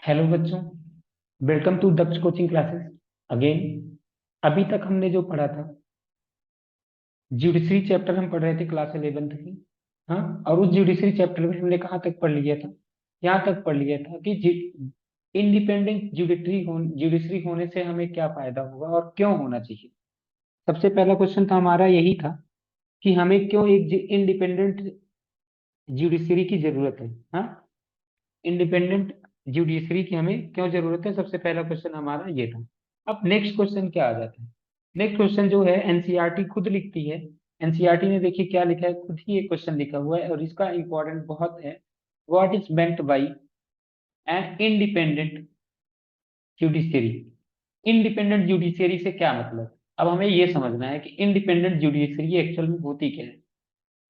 Hello बच्चों, welcome to Daksh coaching classes again. अभी तक हमने जो पढ़ा था, ज्यूडिशरी चैप्टर हम पढ़ रहे थे क्लास 11th की। हाँ, और उस ज्यूडिशरी चैप्टर में हमने कहाँ तक पढ़ लिया था? यहाँ तक पढ़ लिया था कि इंडिपेंडेंट ज्यूडिशरी होने से हमें क्या फायदा होगा और क्यों होना चाहिए। सबसे पहला क्वेश्चन था हमारा यही था कि हमें क्यों एक इंडिपेंडेंट ज्यूडिशरी की जरूरत है। हाँ, इंडिपेंडेंट जुडिशरी की हमें क्यों जरूरत है, सबसे पहला क्वेश्चन हमारा ये था। अब नेक्स्ट क्वेश्चन क्या आ जाता है? नेक्स्ट क्वेश्चन जो है एनसीईआरटी खुद लिखती है। एनसीईआरटी ने देखिए क्या लिखा है, खुद ही एक क्वेश्चन लिखा हुआ है और इसका इंपॉर्टेंट बहुत है। What is meant by an independent judiciary? Independent judiciary से क्या मतलब? अब हमें ये समझना है कि इंडिपेंडेंट जुडिशरी एक्चुअल में होती क्या है।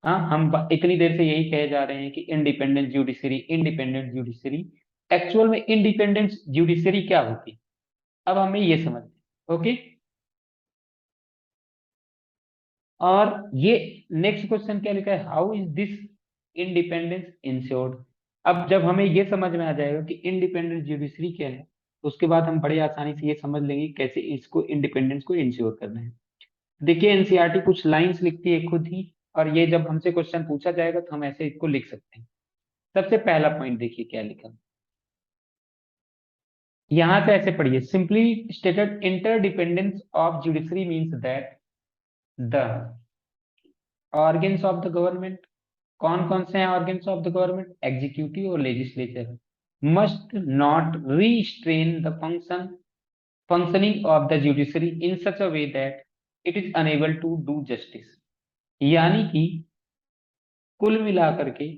हाँ, हम इतनी देर से यही कहे जा रहे हैं कि independent judiciary, independent judiciary. Actual में इंडिपेंडेंट जुडिशरी क्या होती है, अब हमें ये समझना है। ओके, और ये नेक्स्ट क्वेश्चन क्या लिखा है, how is this independence insured? अब जब हमें ये समझ में आ जाएगा कि इंडिपेंडेंट जुडिशरी क्या है, तो उसके बाद हम बड़े आसानी से ये समझ लेंगे कैसे इसको इंडिपेंडेंस को इंश्योर करना है। देखिए एनसीईआरटी कुछ लाइंस लिखती है खुद ही, और ये जब हमसे क्वेश्चन पूछा जाएगा तो हम ऐसे इसको लिख सकते हैं। सबसे पहला पॉइंट देखिए क्या लिखा, यहां से ऐसे पढ़िए, simply stated interdependence of judiciary means that the organs of the government, कौन कौन से हैं organs of the government, executive और legislature, must not restrain the functioning of the judiciary in such a way that it is unable to do justice. यानी कि कुल मिलाकर के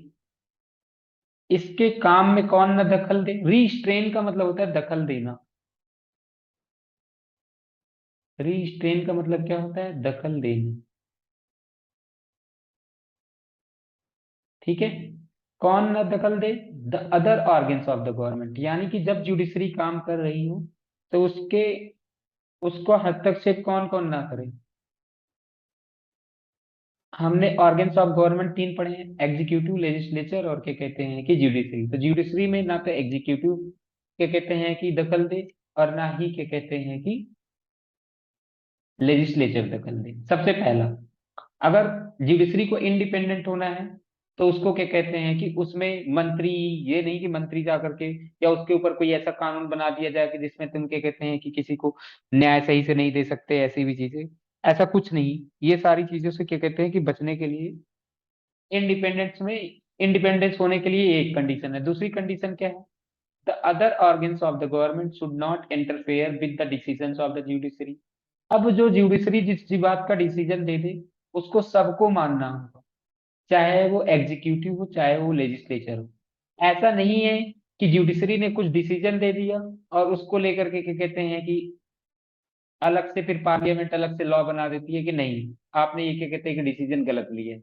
इसके काम में कौन ना दखल दे। रीस्ट्रेन का मतलब होता है दखल देना। रीस्ट्रेन का मतलब क्या होता है, दखल देना। ठीक है, कौन ना दखल दे, the other organs of the government, यानी कि जब जुडिशरी काम कर रही हो तो उसके उसको हस्तक्षेप कौन कौन ना करे। हमने ऑर्गन्स ऑफ गवर्नमेंट तीन पढ़े हैं, एग्जीक्यूटिव, लेजिस्लेचर और क्या कहते हैं कि जुडिशरी। तो जुडिशरी में ना तो एग्जीक्यूटिव क्या कहते हैं कि दखल दे, और ना ही क्या कहते हैं कि लेजिस्लेचर दखल दे। सबसे पहला, अगर जुडिशरी को इंडिपेंडेंट होना है तो उसको क्या कहते हैं कि उसमें मंत्री, ये नहीं कि मंत्री जा करके या उसके ऊपर कोई ऐसा कानून बना दिया जाए कि जिसमें तुम क्या कहते हैं कि किसी को न्याय सही से नहीं दे सकते, ऐसी भी चीजें, ऐसा कुछ नहीं। ये सारी चीजों से क्या कहते हैं कि बचने के लिए इंडिपेंडेंस में, इंडिपेंडेंस होने के लिए एक कंडीशन है। दूसरी कंडीशन क्या है, the other organs of the government should not interfere with the decisions of the judiciary. अब जो जुडिशरी जिस भी बात का डिसीजन दे दे उसको सबको मानना होगा, चाहे वो एग्जीक्यूटिव हो चाहे वो लेजिस्लेचर हो। ऐसा नहीं है कि जुडिशरी ने कुछ डिसीजन दे दिया और उसको लेकर के क्या कहते हैं कि अलग से फिर पार्लियामेंट अलग से लॉ बना देती है कि नहीं, आपने ये क्या कहते हैं कि डिसीजन गलत लिया है।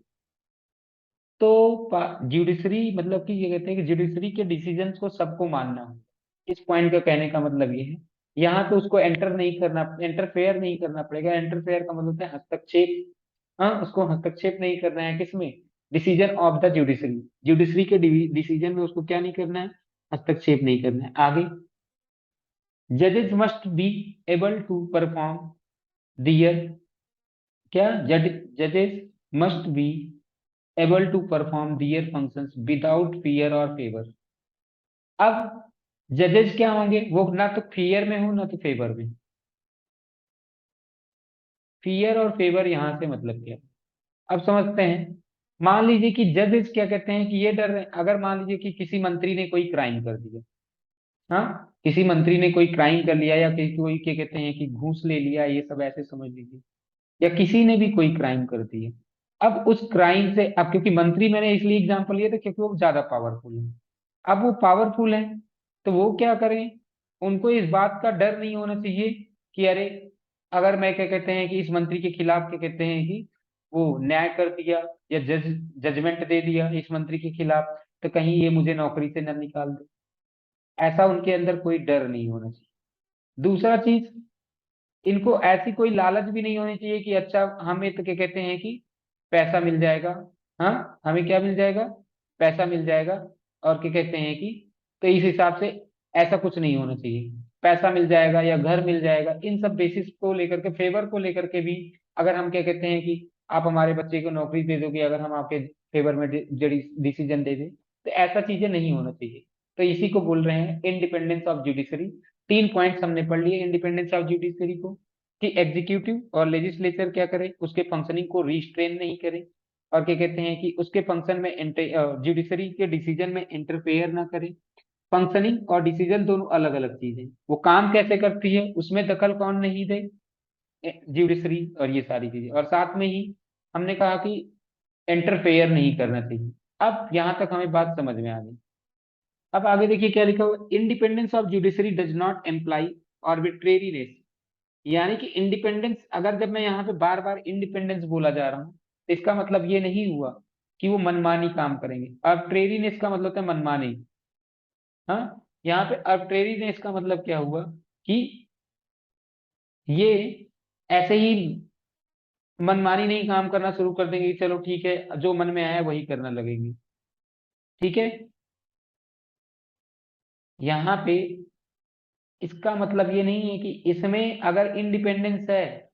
तो जुडिशरी मतलब कि ये कहते हैं कि जुडिशरी के डिसीजन को सबको मानना हो। इस पॉइंट का कहने का मतलब ये है, यहाँ तो उसको एंटर नहीं करना, इंटरफेयर नहीं करना पड़ेगा। इंटरफेयर का मतलब होता है हस्तक्षेप। हाँ, उसको हस्तक्षेप नहीं करना है किसमें, decision of the judiciary, judiciary के डिसीजन में उसको क्या नहीं करना है, हस्तक्षेप नहीं करना है। आगे, जजेस must be able to perform their, क्या, जजेस must be able to perform their functions without fear or favor। अब जजेस क्या होंगे, वो ना तो फियर में हो ना तो फेवर में। फियर और फेवर यहां से मतलब क्या है, अब समझते हैं। मान लीजिए कि जजेस क्या कहते हैं कि ये डर रहे हैं, अगर मान लीजिए कि किसी मंत्री ने कोई क्राइम कर दिया, हाँ, किसी मंत्री ने कोई क्राइम कर लिया या किसी कोई क्या कहते हैं कि घूस ले लिया, ये सब ऐसे समझ लीजिए, या किसी ने भी कोई क्राइम कर दिया। अब उस क्राइम से, अब क्योंकि मंत्री मैंने इसलिए एग्जांपल लिया था क्योंकि वो ज्यादा पावरफुल है। अब वो पावरफुल है तो वो क्या करें, उनको इस बात का डर नहीं होना चाहिए कि अरे, अगर मैं क्या कहते हैं कि इस मंत्री के खिलाफ क्या कहते हैं कि वो न्याय कर दिया या जजमेंट दे दिया इस मंत्री के खिलाफ, तो कहीं ये मुझे नौकरी से न निकाल दे। ऐसा उनके अंदर कोई डर नहीं होना चाहिए। दूसरा चीज, इनको ऐसी कोई लालच भी नहीं होनी चाहिए कि अच्छा हमें तो क्या कहते हैं कि पैसा मिल जाएगा। हाँ, हमें क्या मिल जाएगा, पैसा मिल जाएगा, और क्या कहते हैं कि तो इस हिसाब से ऐसा कुछ नहीं होना चाहिए। पैसा मिल जाएगा या घर मिल जाएगा, इन सब बेसिस को लेकर के, फेवर को लेकर के भी अगर हम क्या कहते हैं कि आप हमारे बच्चे को नौकरी दे दोगे अगर हम आपके फेवर में डिसीजन दे दें, तो ऐसा चीजें नहीं होना चाहिए। तो इसी को बोल रहे हैं इंडिपेंडेंस ऑफ जुडिशरी। 3 पॉइंट्स हमने पढ़ लिए इंडिपेंडेंस ऑफ जुडिशरी को, कि एग्जीक्यूटिव और लेजिस्लेचर क्या करे, उसके फंक्शनिंग को रिस्ट्रेन नहीं करे, और क्या कहते हैं कि उसके फंक्शन में जुडिशरी के डिसीजन में इंटरफेयर ना करे। फंक्शनिंग और डिसीजन दोनों अलग अलग चीजें, वो काम कैसे करती है उसमें दखल कौन नहीं दे, जुडिशरी, और ये सारी चीजें, और साथ में ही हमने कहा कि इंटरफेयर नहीं करना चाहिए। अब यहां तक हमें बात समझ में आ गई। अब आगे देखिए क्या लिखा हुआ, independence of judiciary does not employee arbitrariness. यानी कि इंडिपेंडेंस, अगर जब मैं यहाँ पे बार बार इंडिपेंडेंस बोला जा रहा हूँ, तो इसका मतलब ये नहीं हुआ कि वो मनमानी काम करेंगे। आर्बिट्रेरीनेस का मतलब है मनमानी। हाँ, यहाँ पे आर्बिट्रेरीनेस का मतलब क्या हुआ कि ये ऐसे ही मनमानी नहीं काम करना शुरू कर देंगे कि चलो ठीक है जो मन में आया वही करना लगेंगे। ठीक है, यहाँ पे इसका मतलब ये नहीं है कि इसमें अगर इंडिपेंडेंस है,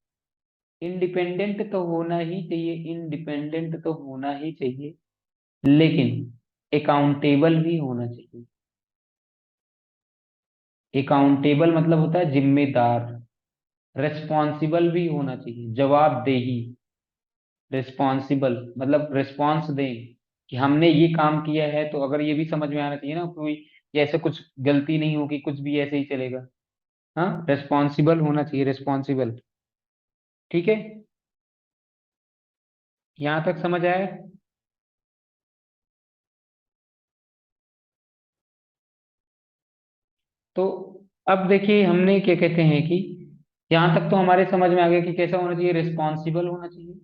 इंडिपेंडेंट तो होना ही चाहिए, इंडिपेंडेंट तो होना ही चाहिए, लेकिन अकाउंटेबल भी होना चाहिए। अकाउंटेबल मतलब होता है जिम्मेदार, रेस्पॉन्सिबल भी होना चाहिए, जवाबदेही। रिस्पॉन्सिबल मतलब रिस्पॉन्स दें कि हमने ये काम किया है, तो अगर ये भी समझ में आना चाहिए ना, कोई ये ऐसे कुछ गलती नहीं होगी, कुछ भी ऐसे ही चलेगा। हाँ, रिस्पॉन्सिबल होना चाहिए, रिस्पॉन्सिबल। ठीक है, यहाँ तक समझ आया। तो अब देखिए हमने क्या कहते हैं कि यहाँ तक तो हमारे समझ में आ गया कि कैसा होना चाहिए, रिस्पॉन्सिबल होना चाहिए,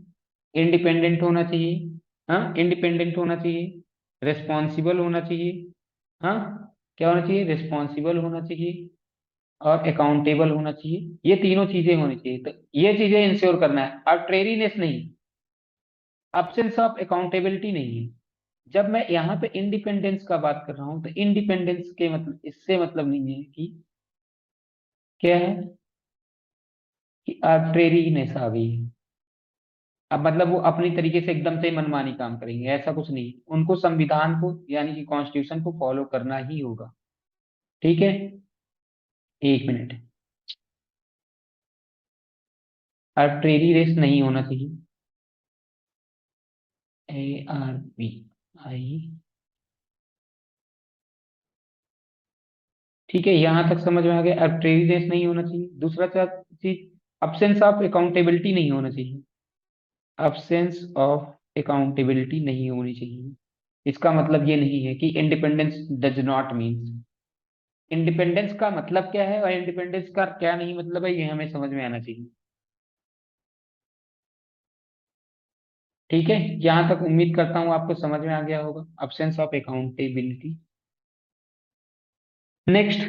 इंडिपेंडेंट होना चाहिए। हाँ, इंडिपेंडेंट होना चाहिए, रिस्पॉन्सिबल होना चाहिए। हाँ, क्या होना चाहिए, रिस्पॉन्सिबल होना चाहिए और अकाउंटेबल होना चाहिए। ये तीनों चीजें होनी चाहिए, तो ये चीजें इंश्योर करना है। आर्बिट्रेरीनेस नहीं, अब्सेंस ऑफ अकाउंटेबिलिटी नहीं है। जब मैं यहाँ पे इंडिपेंडेंस का बात कर रहा हूँ, तो इंडिपेंडेंस के मतलब, इससे मतलब नहीं है कि क्या है कि आर्बिट्रेरीनेस आ गई है। अब मतलब वो अपनी तरीके से एकदम से मनमानी काम करेंगे, ऐसा कुछ नहीं है। उनको संविधान को यानी कि कॉन्स्टिट्यूशन को फॉलो करना ही होगा। ठीक है, 1 मिनट। आर्बिट्रेरी रेस नहीं होना चाहिए, ARBI। ठीक है, यहां तक समझ में आ गया, आर्बिट्रेरीनेस नहीं होना चाहिए। दूसरा चीज, अब्सेंस ऑफ अकाउंटेबिलिटी नहीं होना चाहिए, अब्सेंस ऑफ अकाउंटेबिलिटी नहीं होनी चाहिए। इसका मतलब ये नहीं है कि independence does not mean, independence का मतलब क्या है और इंडिपेंडेंस का क्या नहीं मतलब है, ये हमें समझ में आना चाहिए। ठीक है, यहाँ तक उम्मीद करता हूँ आपको समझ में आ गया होगा, अब्सेंस ऑफ अकाउंटेबिलिटी। नेक्स्ट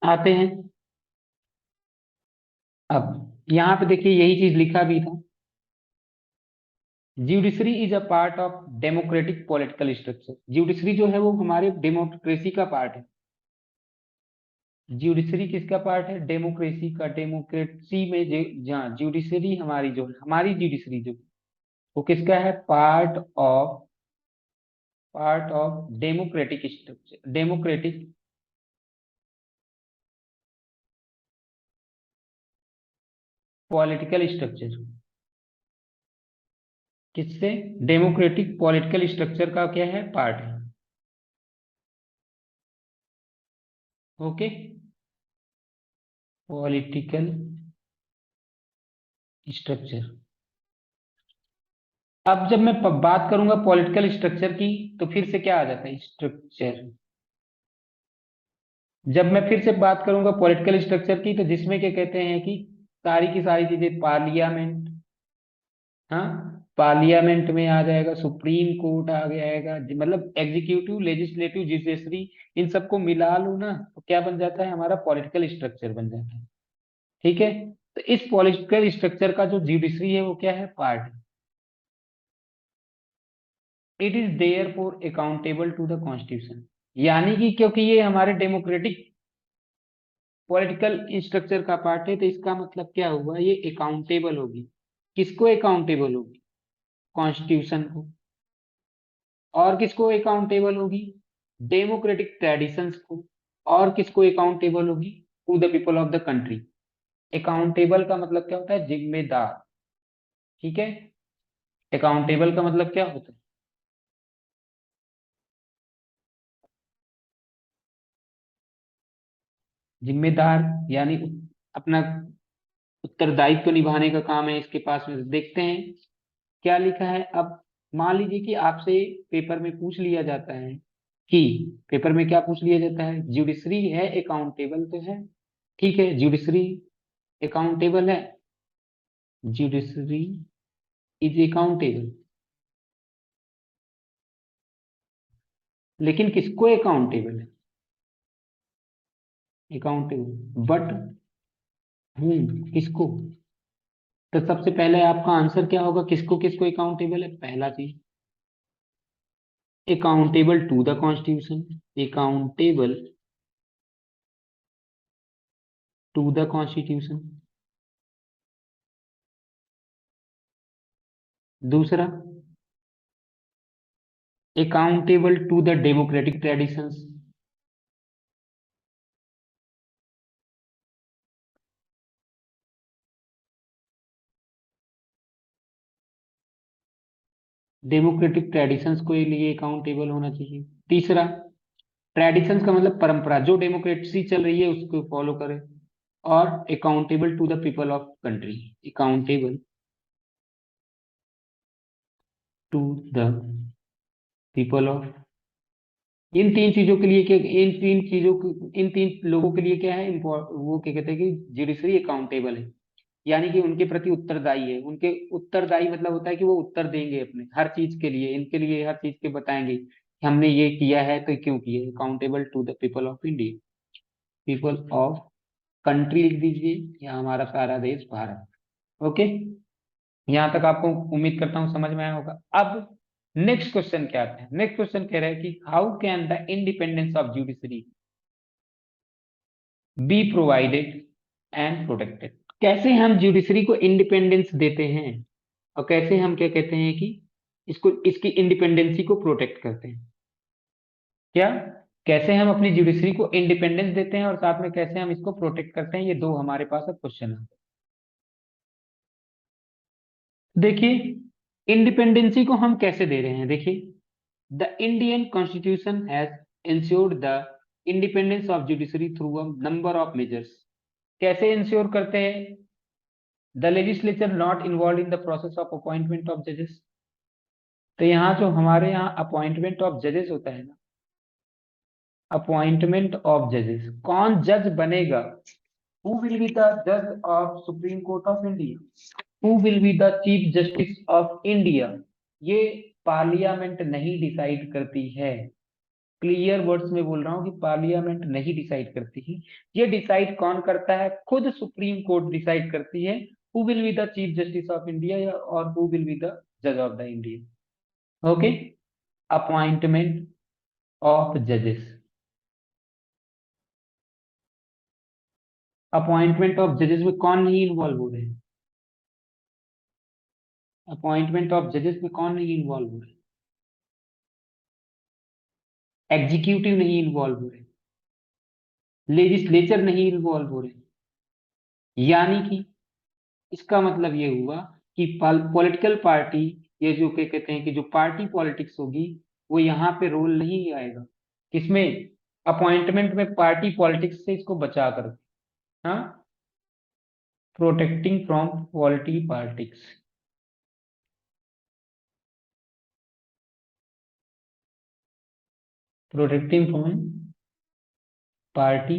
आते हैं। अब यहाँ पे देखिए यही चीज लिखा भी था, judiciary is a part of democratic political structure. Judiciary जो है वो हमारे डेमोक्रेसी का पार्ट है। ज्यूडिशरी किसका पार्ट है, डेमोक्रेसी का। डेमोक्रेसी में जहाँ ज्यूडिशरी हमारी जो हमारी ज्यूडिशरी जो वो किसका है, part of democratic structure, democratic political structure. किससे, डेमोक्रेटिक पॉलिटिकल स्ट्रक्चर का क्या है, पार्ट है। Okay, political structure. अब जब मैं बात करूंगा पॉलिटिकल स्ट्रक्चर की, तो फिर से क्या आ जाता है, स्ट्रक्चर। जब मैं फिर से बात करूंगा पॉलिटिकल स्ट्रक्चर की, तो जिसमें क्या कहते हैं कि सारी की सारी चीजें, पार्लियामेंट, हाँ, पार्लियामेंट में आ जाएगा, सुप्रीम कोर्ट आ जाएगा, मतलब एग्जीक्यूटिव, लेजिस्लेटिव, जुडिशरी, इन सबको मिला लो ना, तो क्या बन जाता है, हमारा पॉलिटिकल स्ट्रक्चर बन जाता है। ठीक है, तो इस पॉलिटिकल स्ट्रक्चर का जो जुडिशरी है वो क्या है, part. It is there for accountable to the constitution. यानी कि क्योंकि ये हमारे डेमोक्रेटिक पॉलिटिकल स्ट्रक्चर का पार्ट है, तो इसका मतलब क्या हुआ, ये अकाउंटेबल होगी। किसको अकाउंटेबल होगी? कॉन्स्टिट्यूशन को। और किसको अकाउंटेबल होगी? डेमोक्रेटिक ट्रेडिशंस को। और किसको अकाउंटेबल होगी? To the people of the country. Accountable का मतलब क्या होता है? जिम्मेदार। ठीक है। अकाउंटेबल का मतलब क्या होता है? जिम्मेदार, यानी अपना उत्तरदायित्व निभाने का काम है इसके पास में। देखते हैं क्या लिखा है अब। मान लीजिए कि आपसे पेपर में पूछ लिया जाता है कि, पेपर में क्या पूछ लिया जाता है, जुडिशरी है अकाउंटेबल तो है। ठीक है, जुडिशरी अकाउंटेबल है। जुडिशरी इज अकाउंटेबल, लेकिन किसको अकाउंटेबल है? अकाउंटेबल बट किसको? तो सबसे पहले आपका आंसर क्या होगा, किसको किसको अकाउंटेबल है? पहला चीज, accountable to the constitution. Accountable to the constitution. दूसरा, accountable to the democratic traditions. Democratic traditions को लिए अकाउंटेबल होना चाहिए। तीसरा, ट्रेडिशंस का मतलब परंपरा, जो डेमोक्रेसी चल रही है उसको फॉलो करे। और accountable to the people of country. Accountable to the people of. इन तीन चीजों के लिए क्या, इन तीन चीजों इन तीन लोगों के लिए क्या है, वो क्या कहते हैं कि जुडिशरी अकाउंटेबल है, यानी कि उनके प्रति उत्तरदायी है। उनके उत्तरदायी मतलब होता है कि वो उत्तर देंगे अपने हर चीज के लिए, इनके लिए हर चीज के बताएंगे कि हमने ये किया है तो क्यों किया है। Accountable to the people of India, people of country लिख दीजिए, या हमारा सारा देश भारत। ओके, यहाँ तक आपको उम्मीद करता हूँ समझ में आया होगा। अब नेक्स्ट क्वेश्चन क्या आता है? नेक्स्ट क्वेश्चन कह रहा है कि how can the independence of judiciary be provided and protected. कैसे हम जुडिशरी को इंडिपेंडेंस देते हैं, और कैसे हम क्या कहते हैं कि इसको, इसकी इंडिपेंडेंसी को प्रोटेक्ट करते हैं। क्या, कैसे हम अपनी जुडिशरी को इंडिपेंडेंस देते हैं और साथ में कैसे हम इसको प्रोटेक्ट करते हैं, ये दो हमारे पास अब क्वेश्चन है। देखिए, इंडिपेंडेंसी को हम कैसे दे रहे हैं। देखिए, the Indian constitution has insured the independence of judiciary through a number of measures. कैसे इंश्योर करते हैं? The legislature not involve in the process of appointment of जजेस। तो यहाँ जो हमारे यहाँ अपॉइंटमेंट ऑफ जजेस होता है ना, अपॉइंटमेंट ऑफ जजेस, कौन जज बनेगा, हु विल बी द जज of supreme court of India, who will be the chief justice of India, ये पार्लियामेंट नहीं डिसाइड करती है। क्लियर वर्ड्स में बोल रहा हूँ कि पार्लियामेंट नहीं डिसाइड करती है। ये डिसाइड कौन करता है? खुद सुप्रीम कोर्ट डिसाइड करती है who will be the chief justice of India और हु विल बी द जज of the India. Okay, appointment of जजेस। अपॉइंटमेंट ऑफ जजेस में कौन नहीं इन्वॉल्व हो रहे हैं? अपॉइंटमेंट ऑफ जजेस में कौन नहीं इन्वॉल्व हो रहे? एग्जीक्यूटिव नहीं इन्वॉल्व हो रहे, लेजिस्लेचर नहीं इन्वॉल्व हो रहे। यानी कि इसका मतलब ये हुआ कि पॉलिटिकल पार्टी, ये जो क्या कहते हैं कि जो पार्टी पॉलिटिक्स होगी, वो यहाँ पे रोल नहीं आएगा। किसमें? अपॉइंटमेंट में पार्टी पॉलिटिक्स से इसको बचा कर। हाँ, protecting from polity politics. Protecting from party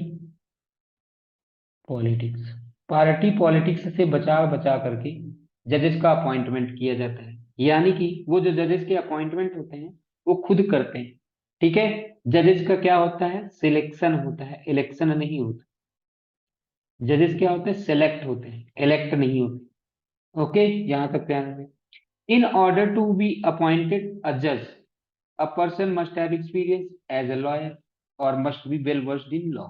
politics. Party politics से बचा बचा करके जजेस का अपॉइंटमेंट किया जाता है। यानी कि वो जो जजेस के अपॉइंटमेंट होते हैं वो खुद करते हैं। ठीक है, जजेस का क्या होता है? सिलेक्शन होता है, इलेक्शन नहीं होता। जजेस क्या होते हैं? सेलेक्ट होते हैं, इलेक्ट नहीं होते। ओके, यहां तक ध्यान रखें। In order to be appointed a जज, a person must have experience as a lawyer और must be well versed in law.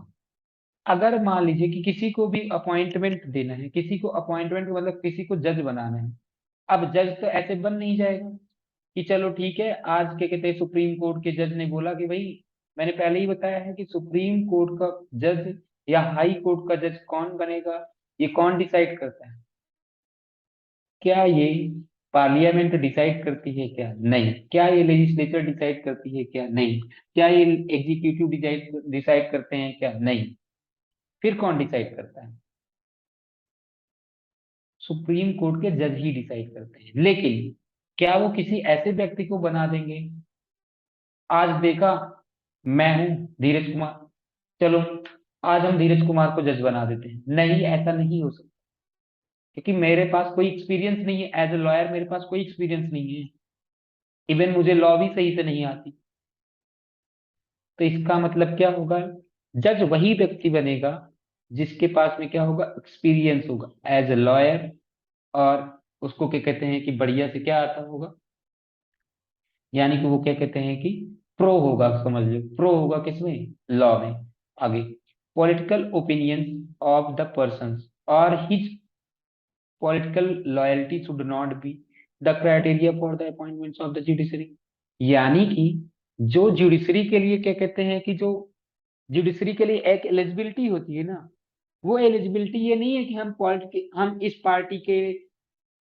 अगर मान लीजिए कि किसी को भी अपॉइंटमेंट देना है, किसी को अपॉइंटमेंट मतलब किसी को जज बनाना है, अब जज तो ऐसे बन नहीं जाएगा कि चलो ठीक है, आज के कहते हैं सुप्रीम कोर्ट के जज ने बोला कि भाई, मैंने पहले ही बताया है कि सुप्रीम कोर्ट का जज या हाई कोर्ट का जज कौन बनेगा, ये कौन डिसाइड करता है? क्या ये पार्लियामेंट डिसाइड करती है? क्या नहीं। क्या ये लेजिस्लेचर डिसाइड करती है? क्या नहीं। क्या ये एग्जीक्यूटिव डिसाइड डिसाइड करते हैं? क्या नहीं। फिर कौन डिसाइड करता है? सुप्रीम कोर्ट के जज ही डिसाइड करते हैं। लेकिन क्या वो किसी ऐसे व्यक्ति को बना देंगे? आज देखा, मैं हूं धीरज कुमार, चलो आज हम धीरज कुमार को जज बना देते हैं। नहीं, ऐसा नहीं हो सकता, क्योंकि मेरे पास कोई एक्सपीरियंस नहीं है। एज ए लॉयर मेरे पास कोई एक्सपीरियंस नहीं है, इवन मुझे लॉ भी सही से नहीं आती। तो इसका मतलब क्या होगा? जज वही व्यक्ति बनेगा जिसके पास में क्या होगा, एक्सपीरियंस होगा एज ए लॉयर। और उसको क्या कहते हैं कि बढ़िया से क्या आता होगा, यानी कि वो क्या कहते हैं कि प्रो होगा, समझ लो प्रो होगा किसमें, लॉ में। आगे, political opinion of the person और his political loyalty should not be the criteria for the appointments of the judiciary. यानी कि जो जुडिशरी के लिए क्या कहते हैं कि जो जुडिशरी के लिए एक एलिजिबिलिटी होती है ना, वो एलिजिबिलिटी ये नहीं है कि हम इस पार्टी के,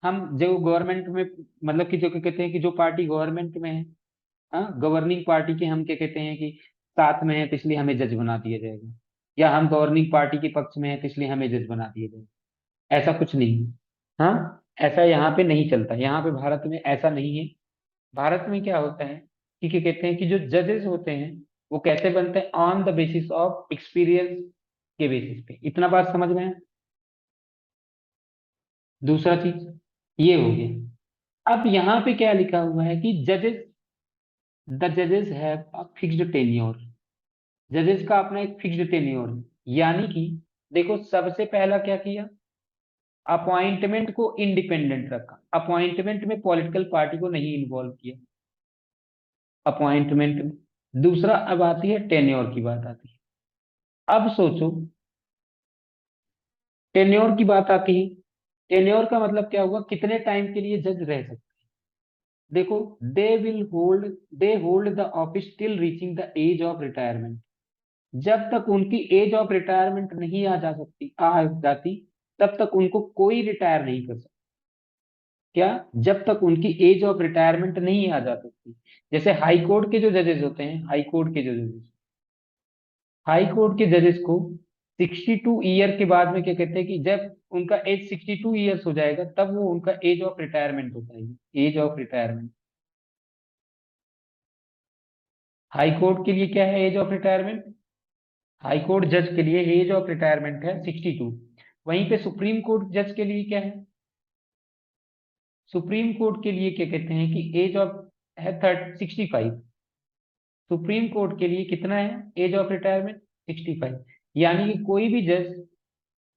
हम जो गवर्नमेंट में, मतलब कि जो क्या कहते हैं कि जो पार्टी गवर्नमेंट में है, हाँ गवर्निंग पार्टी के, हम क्या कहते हैं कि साथ में है तो इसलिए हमें जज बना दिया जाएगा, या हम गवर्निंग पार्टी के पक्ष में है तो इसलिए हमें जज बना दिया जाएगा। ऐसा कुछ नहीं है। हाँ, ऐसा यहाँ पे नहीं चलता, यहाँ पे भारत में ऐसा नहीं है। भारत में क्या होता है कि क्या कहते हैं कि जो जजेस होते हैं वो कैसे बनते हैं, on the basis of experience के बेसिस पे। इतना बात समझ में है? दूसरा चीज ये हो गया। अब यहाँ पे क्या लिखा हुआ है कि जजेस, द जजेस हैव अ फिक्स्ड टेन्योर। जजेस का अपना एक फिक्स्ड टेन्योर है। यानी कि देखो, सबसे पहला क्या किया, अपॉइंटमेंट को इंडिपेंडेंट रखा, अपॉइंटमेंट में पॉलिटिकल पार्टी को नहीं इन्वॉल्व किया अपॉइंटमेंट में। दूसरा, अब आती है टेन्योर की बात आती है। अब सोचो, टेन्योर की बात आती है, टेन्योर का मतलब क्या हुआ, कितने टाइम के लिए जज रह सकते। देखो, they hold the office till reaching the age of retirement. जब तक उनकी एज ऑफ रिटायरमेंट नहीं आ जाती, तब तक उनको कोई रिटायर नहीं कर सकता। क्या? जब तक उनकी एज ऑफ रिटायरमेंट नहीं आ जा सकती। जैसे हाई कोर्ट के जो जजेस होते हैं, हाई कोर्ट के जो जजेस, हाई कोर्ट के जजेस को 62 ईयर के बाद में क्या कहते हैं कि जब उनका एज 62 ईयर्स हो जाएगा, तब वो उनका एज ऑफ रिटायरमेंट होता है, age of retirement. High court के लिए क्या है age of retirement? High court जज के लिए एज ऑफ रिटायरमेंट है 62। वहीं पे सुप्रीम कोर्ट जज के लिए क्या है? सुप्रीम कोर्ट के लिए क्या कहते हैं कि एज ऑफ है 65। सुप्रीम कोर्ट के लिए कितना है एज ऑफ रिटायरमेंट? 65। यानी कि कोई भी जज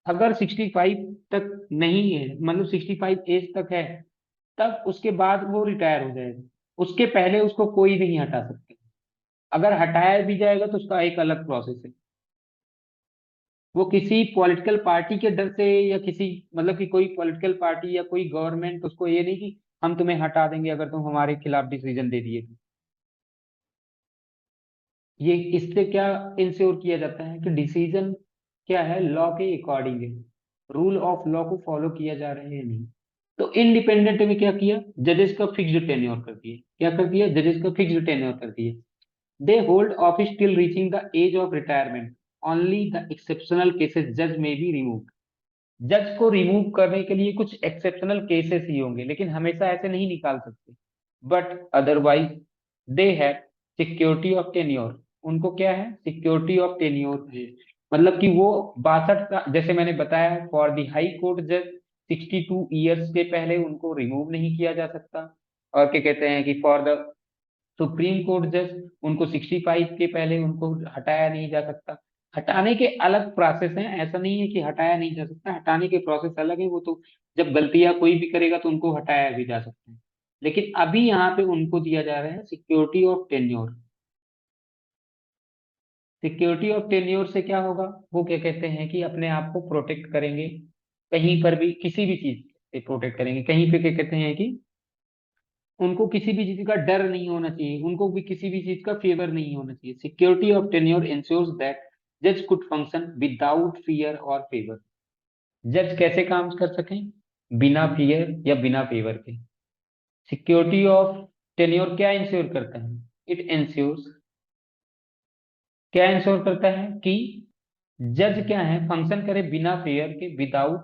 अगर 65 तक नहीं है, मतलब 65 एज तक है, तब उसके बाद वो रिटायर हो जाएगा। उसके पहले उसको कोई नहीं हटा सकता। अगर हटाया भी जाएगा तो उसका एक अलग प्रोसेस है। वो किसी पॉलिटिकल पार्टी के डर से, या किसी, मतलब कि कोई पॉलिटिकल पार्टी या कोई गवर्नमेंट उसको ये नहीं कि हम तुम्हें हटा देंगे अगर तुम हमारे खिलाफ डिसीजन दे दिए तो। ये इससे क्या इंश्योर किया जाता है कि डिसीजन क्या है, लॉ के अकॉर्डिंग है, रूल ऑफ लॉ को फॉलो किया जा रहा है या नहीं। तो इंडिपेंडेंट में क्या किया, जजेस का फिक्स्ड टेन्योर कर दिया। क्या कर दिया? जजेस का फिक्स्ड टेन्योर कर दिया। They hold office till reaching the age of retirement, only the exceptional cases जज में बी रिमूव। जज को रिमूव करने के लिए कुछ एक्सेप्शनल केसेस ही होंगे, लेकिन हमेशा ऐसे नहीं निकाल सकते। But otherwise they have security of tenure. उनको क्या है? सिक्योरिटी ऑफ टेन्योर है। मतलब कि वो 62 का, जैसे मैंने बताया, फॉर द हाई कोर्ट जज 62 ईयर्स के पहले उनको रिमूव नहीं किया जा सकता। और क्या कहते हैं कि फॉर द सुप्रीम कोर्ट जज, उनको 65 के पहले उनको हटाया नहीं जा सकता। हटाने के अलग प्रोसेस हैं, ऐसा नहीं है कि हटाया नहीं जा सकता, हटाने के प्रोसेस अलग है। वो तो जब गलतियां कोई भी करेगा तो उनको हटाया भी जा सकता है। लेकिन अभी यहाँ पे उनको दिया जा रहा है security of tenure. Security of tenure से क्या होगा, वो क्या कहते हैं कि अपने आप को प्रोटेक्ट करेंगे, कहीं पर भी किसी भी चीज से प्रोटेक्ट करेंगे, कहीं पे क्या कहते हैं कि उनको किसी भी चीज का डर नहीं होना चाहिए, उनको भी किसी भी चीज का फेवर नहीं होना चाहिए। Security of tenure insures that जज कुड फंक्शन विदाउट फियर और फेवर। जज कैसे काम कर सकें, बिना फियर या बिना फेवर के। सिक्योरिटी ऑफ टेन्योर क्या इंश्योर करता है, इट इंश्योर्स, क्या इंश्योर करता है कि जज क्या है, फंक्शन करे बिना फेयर के, विदाउट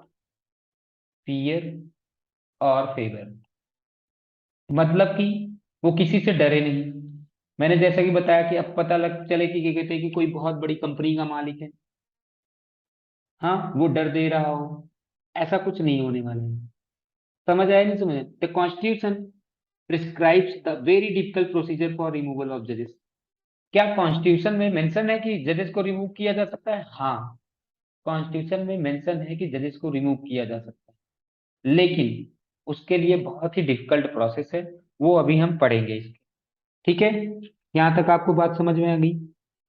फियर और फेवर। मतलब कि वो किसी से डरे नहीं। मैंने जैसा कि बताया कि अब पता लग चले कि क्या कहते हैं कि कोई बहुत बड़ी कंपनी का मालिक है, हाँ वो डर दे रहा हो, ऐसा कुछ नहीं होने वाला है। समझ आया नहीं समझ, the constitution prescribes the very difficult procedure for removal of जजेस। क्या कॉन्स्टिट्यूशन में मेंशन है कि जजेस को रिमूव किया जा सकता है? हाँ, कॉन्स्टिट्यूशन में मेंशन है कि जजेस को रिमूव किया जा सकता है, लेकिन उसके लिए बहुत ही डिफिकल्ट प्रोसेस है, वो अभी हम पढ़ेंगे। ठीक है, यहाँ तक आपको बात समझ में आ गई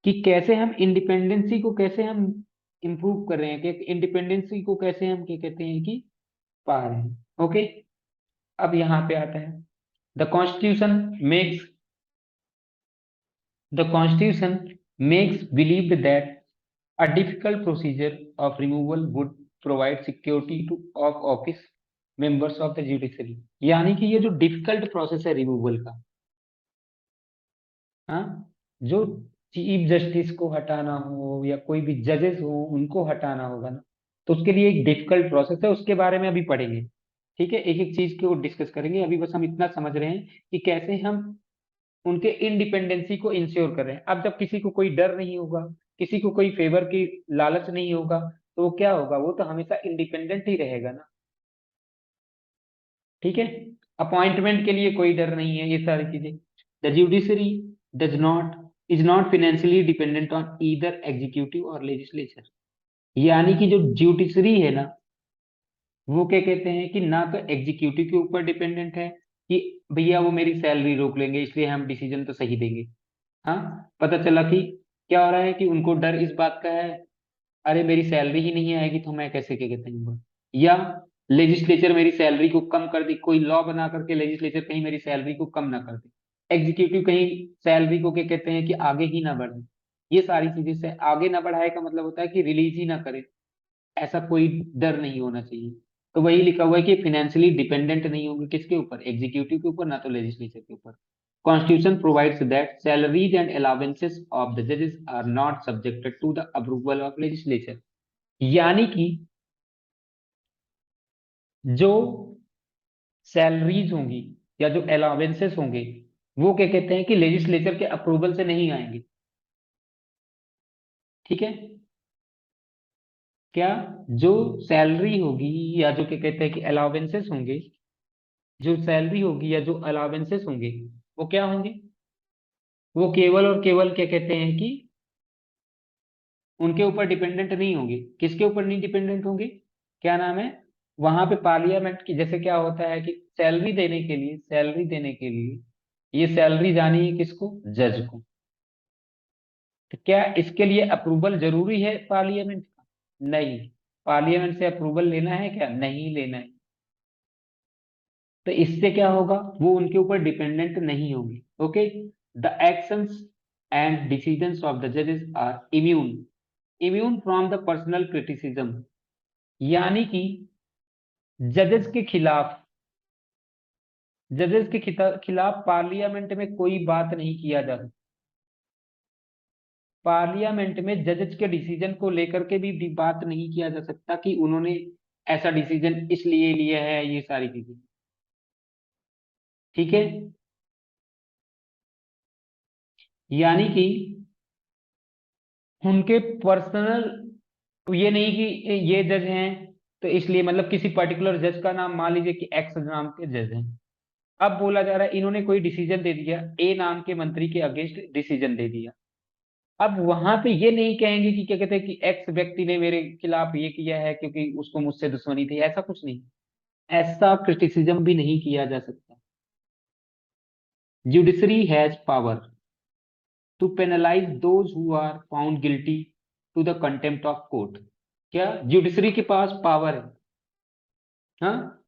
कि कैसे हम इंडिपेंडेंसी को कैसे हम इंप्रूव कर रहे हैं, कि इंडिपेंडेंसी को कैसे हम क्या कहते हैं कि पा रहे हैं। ओके, अब यहाँ पे आता है the constitution makes, the constitution makes believed that a difficult procedure of removal would provide security to of office members of the judiciary। यानी कि ये जो डिफिकल्ट प्रोसेस है रिमूवल का, हाँ, जो चीफ जस्टिस को हटाना हो या कोई भी जजेस हो उनको हटाना होगा ना, तो उसके लिए एक डिफिकल्ट प्रोसेस है, उसके बारे में अभी पढ़ेंगे। ठीक है, एक एक चीज को डिस्कस करेंगे, अभी बस हम इतना समझ रहे हैं कि कैसे हम उनके इंडिपेंडेंसी को इंश्योर कर रहे हैं। अब जब किसी को कोई डर नहीं होगा, किसी को कोई फेवर की लालच नहीं होगा, तो वो क्या होगा, वो तो हमेशा इंडिपेंडेंट ही रहेगा ना। ठीक है, अपॉइंटमेंट के लिए कोई डर नहीं है, ये सारी चीजें। The judiciary does not, is not financially dependent on either executive और लेजिस्लेचर। यानी कि जो जुडिशरी है ना, वो क्या कहते हैं कि ना तो एग्जीक्यूटिव के ऊपर डिपेंडेंट है कि भैया वो मेरी सैलरी रोक लेंगे इसलिए हम डिसीजन तो सही देंगे। हाँ, पता चला कि क्या हो रहा है कि उनको डर इस बात का है, अरे मेरी सैलरी ही नहीं आएगी तो मैं कैसे क्या कहते हैं, या लेजिस्लेचर मेरी सैलरी को कम कर दे, कोई लॉ बना करके लेजिस्लेचर कहीं मेरी सैलरी को कम ना कर दे, एग्जीक्यूटिव कहीं सैलरी को क्या कहते हैं कि आगे ही ना बढ़े। ये सारी चीजें से आगे ना बढ़ाए का मतलब होता है कि रिलीज ही ना करे, ऐसा कोई डर नहीं होना चाहिए। तो वही लिखा हुआ है कि फाइनेंशियली डिपेंडेंट नहीं होंगे, किसके ऊपर, एग्जीक्यूटिव के ऊपर, ना तो लेजिस्लेचर के ऊपर। Constitution provides that salaries and allowances of the judges are not subjected to the approval of legislature। यानी कि जो सैलरीज होंगी या जो अलाउंसेस होंगे, वो क्या कहते हैं कि लेजिस्लेचर के अप्रूवल से नहीं आएंगे। ठीक है, क्या, जो सैलरी होगी या जो क्या कहते हैं कि अलाउंसेस होंगे, जो सैलरी होगी या जो अलाउंसेस होंगे, वो क्या होंगे, वो केवल और केवल क्या कहते हैं कि उनके ऊपर डिपेंडेंट नहीं होंगे। किसके ऊपर नहीं डिपेंडेंट होंगे, क्या नाम है, वहां पे पार्लियामेंट की, जैसे क्या होता है कि सैलरी देने के लिए, सैलरी देने के लिए ये सैलरी जानी है किसको, जज को। तो क्या इसके लिए अप्रूवल जरूरी है पार्लियामेंट का? नहीं, पार्लियामेंट से अप्रूवल लेना है क्या, नहीं लेना है। तो इससे क्या होगा, वो उनके ऊपर डिपेंडेंट नहीं होंगे। Okay, the actions and decisions of the जजेस are immune, immune from the personal criticism. यानी कि जजेस के खिलाफ, जजेस के खिलाफ पार्लियामेंट में कोई बात नहीं किया जा सकता। पार्लियामेंट में जजेस के डिसीजन को लेकर के भी बात नहीं किया जा सकता कि उन्होंने ऐसा डिसीजन इसलिए लिया है, ये सारी चीजें। ठीक है, यानी कि उनके पर्सनल, ये नहीं कि ये जज हैं तो इसलिए, मतलब किसी पर्टिकुलर जज का नाम मान लीजिए कि एक्स नाम के जज हैं, अब बोला जा रहा है इन्होंने कोई डिसीजन दे दिया, ए नाम के मंत्री के अगेंस्ट डिसीजन दे दिया। अब वहां पे ये नहीं कहेंगे कि क्या कहते हैं कि एक्स व्यक्ति ने मेरे खिलाफ ये किया है क्योंकि उसको मुझसे दुश्मनी थी, ऐसा कुछ नहीं, ऐसा क्रिटिसिज्म भी नहीं किया जा सकता। Judiciary has power to penalise those who are found guilty to the contempt of court. क्या जुडिशरी के पास पावर है? हाँ,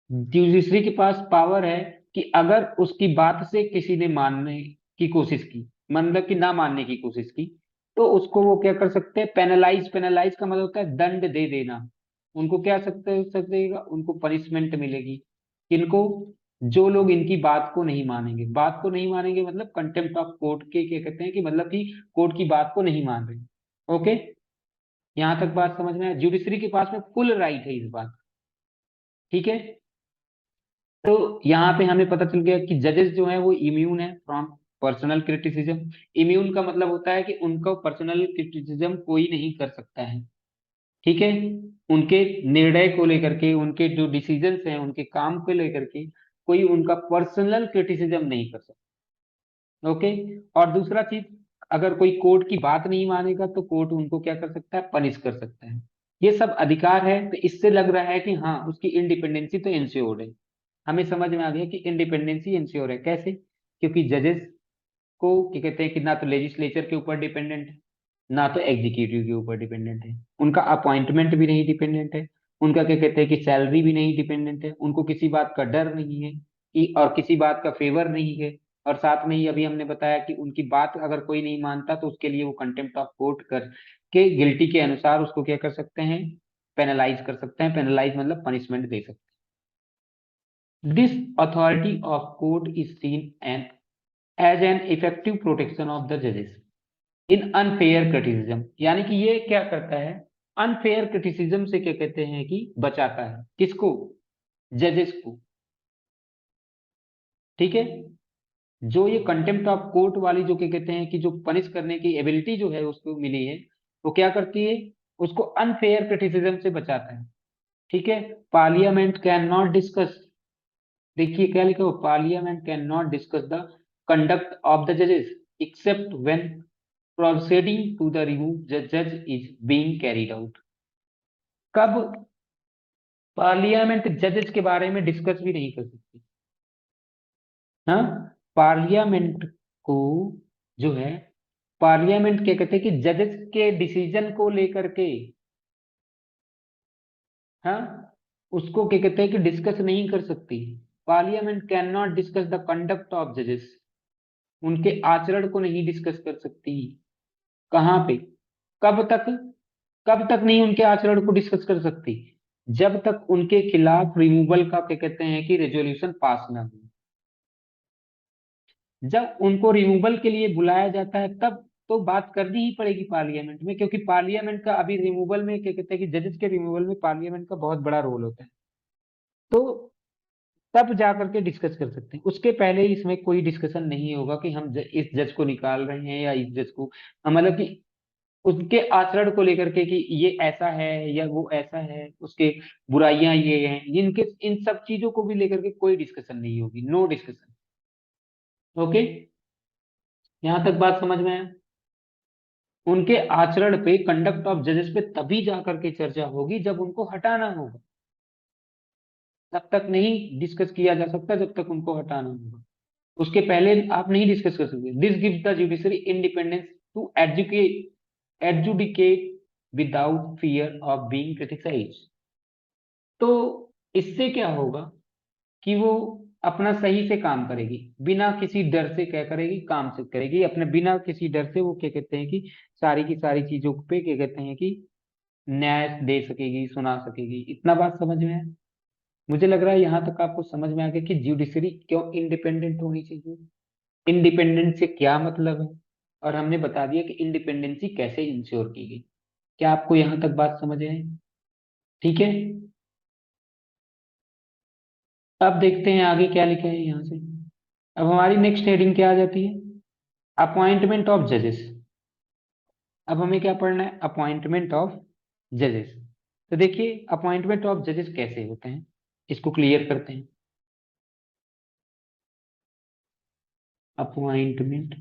जुडिशरी के पास पावर है कि अगर उसकी बात से किसी ने मानने की कोशिश की, मतलब कि ना मानने की कोशिश की, तो उसको वो क्या कर सकते हैं, पेनलाइज। पेनलाइज का मतलब होता है दंड दे देना। उनको क्या सकते उनको पनिशमेंट मिलेगी। किनको? जो लोग इनकी बात को नहीं मानेंगे। बात को नहीं मानेंगे मतलब कंटेम्प्ट ऑफ कोर्ट के क्या कहते हैं, कि मतलब कि कोर्ट की बात को नहीं मान रहे। ओके, यहां तक बात समझ में आया? जुडिशरी के पास में फुल राइट है इस बात। ठीक है, तो यहाँ पे हमें पता चल गया कि जजेस जो है वो इम्यून है फ्रॉम पर्सनल क्रिटिसिज्म। इम्यून का मतलब होता है कि उनको पर्सनल क्रिटिसिज्म कोई नहीं कर सकता है। ठीक है, उनके निर्णय को लेकर के, उनके जो डिसीजंस हैं, उनके काम को लेकर के कोई उनका पर्सनल क्रिटिसिज्म नहीं कर सकता। ओके, और दूसरा चीज, अगर कोई कोर्ट की बात नहीं मानेगा तो कोर्ट उनको क्या कर सकता है, पनिश कर सकता है। ये सब अधिकार है, तो इससे लग रहा है कि हाँ उसकी इंडिपेंडेंसी तो इंश्योर्ड है। हमें समझ में आ गया कि इंडिपेंडेंसी इंश्योर है। कैसे? क्योंकि जजेस को क्या कहते हैं कि ना तो लेजिस्लेचर के ऊपर डिपेंडेंट है, ना तो एग्जीक्यूटिव के ऊपर डिपेंडेंट है। उनका अपॉइंटमेंट भी नहीं डिपेंडेंट है। उनका क्या कहते हैं कि सैलरी भी नहीं डिपेंडेंट है। उनको किसी बात का डर नहीं है कि, और किसी बात का फेवर नहीं है। और साथ में ही अभी हमने बताया कि उनकी बात अगर कोई नहीं मानता तो उसके लिए वो कंटेम्प्ट ऑफ कोर्ट कर के गिल्टी के अनुसार उसको क्या कर सकते हैं, पेनलाइज कर सकते हैं। पेनलाइज मतलब पनिशमेंट दे सकते हैं। This authority of court is seen and as an effective protection of the जजेस इन अनफेयर क्रिटिसिज्म। यानी कि ये क्या करता है, अनफेयर क्रिटिसिज्म से क्या कहते हैं कि बचाता है। किसको? जजेस को। ठीक है, जो ये कंटेम्प्ट ऑफ कोर्ट वाली जो क्या कहते हैं कि जो पनिश करने की एबिलिटी जो है उसको मिली है, वो क्या करती है, उसको अनफेयर क्रिटिसिज्म से बचाता है। ठीक है, पार्लियामेंट कैन नॉट डिस्कस, देखिए क्या लिखा हो, parliament can not discuss the conduct of the जजेस except when proceeding to the remove the judge is being carried out। कब पार्लियामेंट जजेस के बारे में डिस्कस भी नहीं कर सकती? हाँ, पार्लियामेंट को जो है, पार्लियामेंट क्या कहते हैं कि जजेस के डिसीजन को लेकर के, हाँ, उसको क्या कहते हैं कि डिस्कस नहीं कर सकती। Parliament can not discuss the conduct of जजेस, उनके आचरण को नहीं डिस्कस कर सकती। कहाँ पे? कब तक? कब तक नहीं उनके आचरण को डिस्कस कर सकती? जब तक उनके खिलाफ रिमूवल का क्या कहते हैं कि रेजोल्यूशन पास ना हो। जब उनको रिमूवल के लिए बुलाया जाता है तब तो बात करनी ही पड़ेगी पार्लियामेंट में, क्योंकि पार्लियामेंट का अभी रिमूवल में क्या कहते हैं कि जजेस के रिमूवल में पार्लियामेंट का बहुत बड़ा रोल होता है। तो तब जा करके डिस्कस कर सकते हैं, उसके पहले इसमें कोई डिस्कशन नहीं होगा कि हम इस जज को निकाल रहे हैं या इस जज को, मतलब कि उसके आचरण को लेकर के कि ये ऐसा है या वो ऐसा है, उसके बुराइयां ये हैं, इनके इन सब चीजों को भी लेकर के कोई डिस्कशन नहीं होगी, नो डिस्कशन। ओके, यहां तक बात समझ में है? उनके आचरण पे, कंडक्ट ऑफ जजेस पे तभी जा करके चर्चा होगी जब उनको हटाना होगा। तब तक नहीं डिस्कस किया जा सकता जब तक उनको हटाना होगा। उसके पहले आप नहीं डिस्कस कर सकते। This gives the judiciary independence to adjudicate without fear of being criticised. तो इससे क्या होगा कि वो अपना सही से काम करेगी, बिना किसी डर से क्या करेगी, काम से करेगी अपने, बिना किसी डर से वो क्या कहते हैं कि सारी की सारी चीजों पे क्या कहते हैं कि न्याय दे सकेगी, सुना सकेगी। इतना बात समझ में है? मुझे लग रहा है यहाँ तक आपको समझ में आ गया कि जुडिशरी क्यों इंडिपेंडेंट होनी चाहिए, इंडिपेंडेंट से क्या मतलब है, और हमने बता दिया कि इंडिपेंडेंसी कैसे इंश्योर की गई। क्या आपको यहाँ तक बात समझ है? ठीक है, अब देखते हैं आगे क्या लिखा है यहाँ से। अब हमारी नेक्स्ट हेडिंग क्या आ जाती है, अपॉइंटमेंट ऑफ जजेस। अब हमें क्या पढ़ना है, अपॉइंटमेंट ऑफ जजेस। तो देखिए अपॉइंटमेंट ऑफ जजेस कैसे होते हैं, इसको क्लियर करते हैं। अपॉइंटमेंट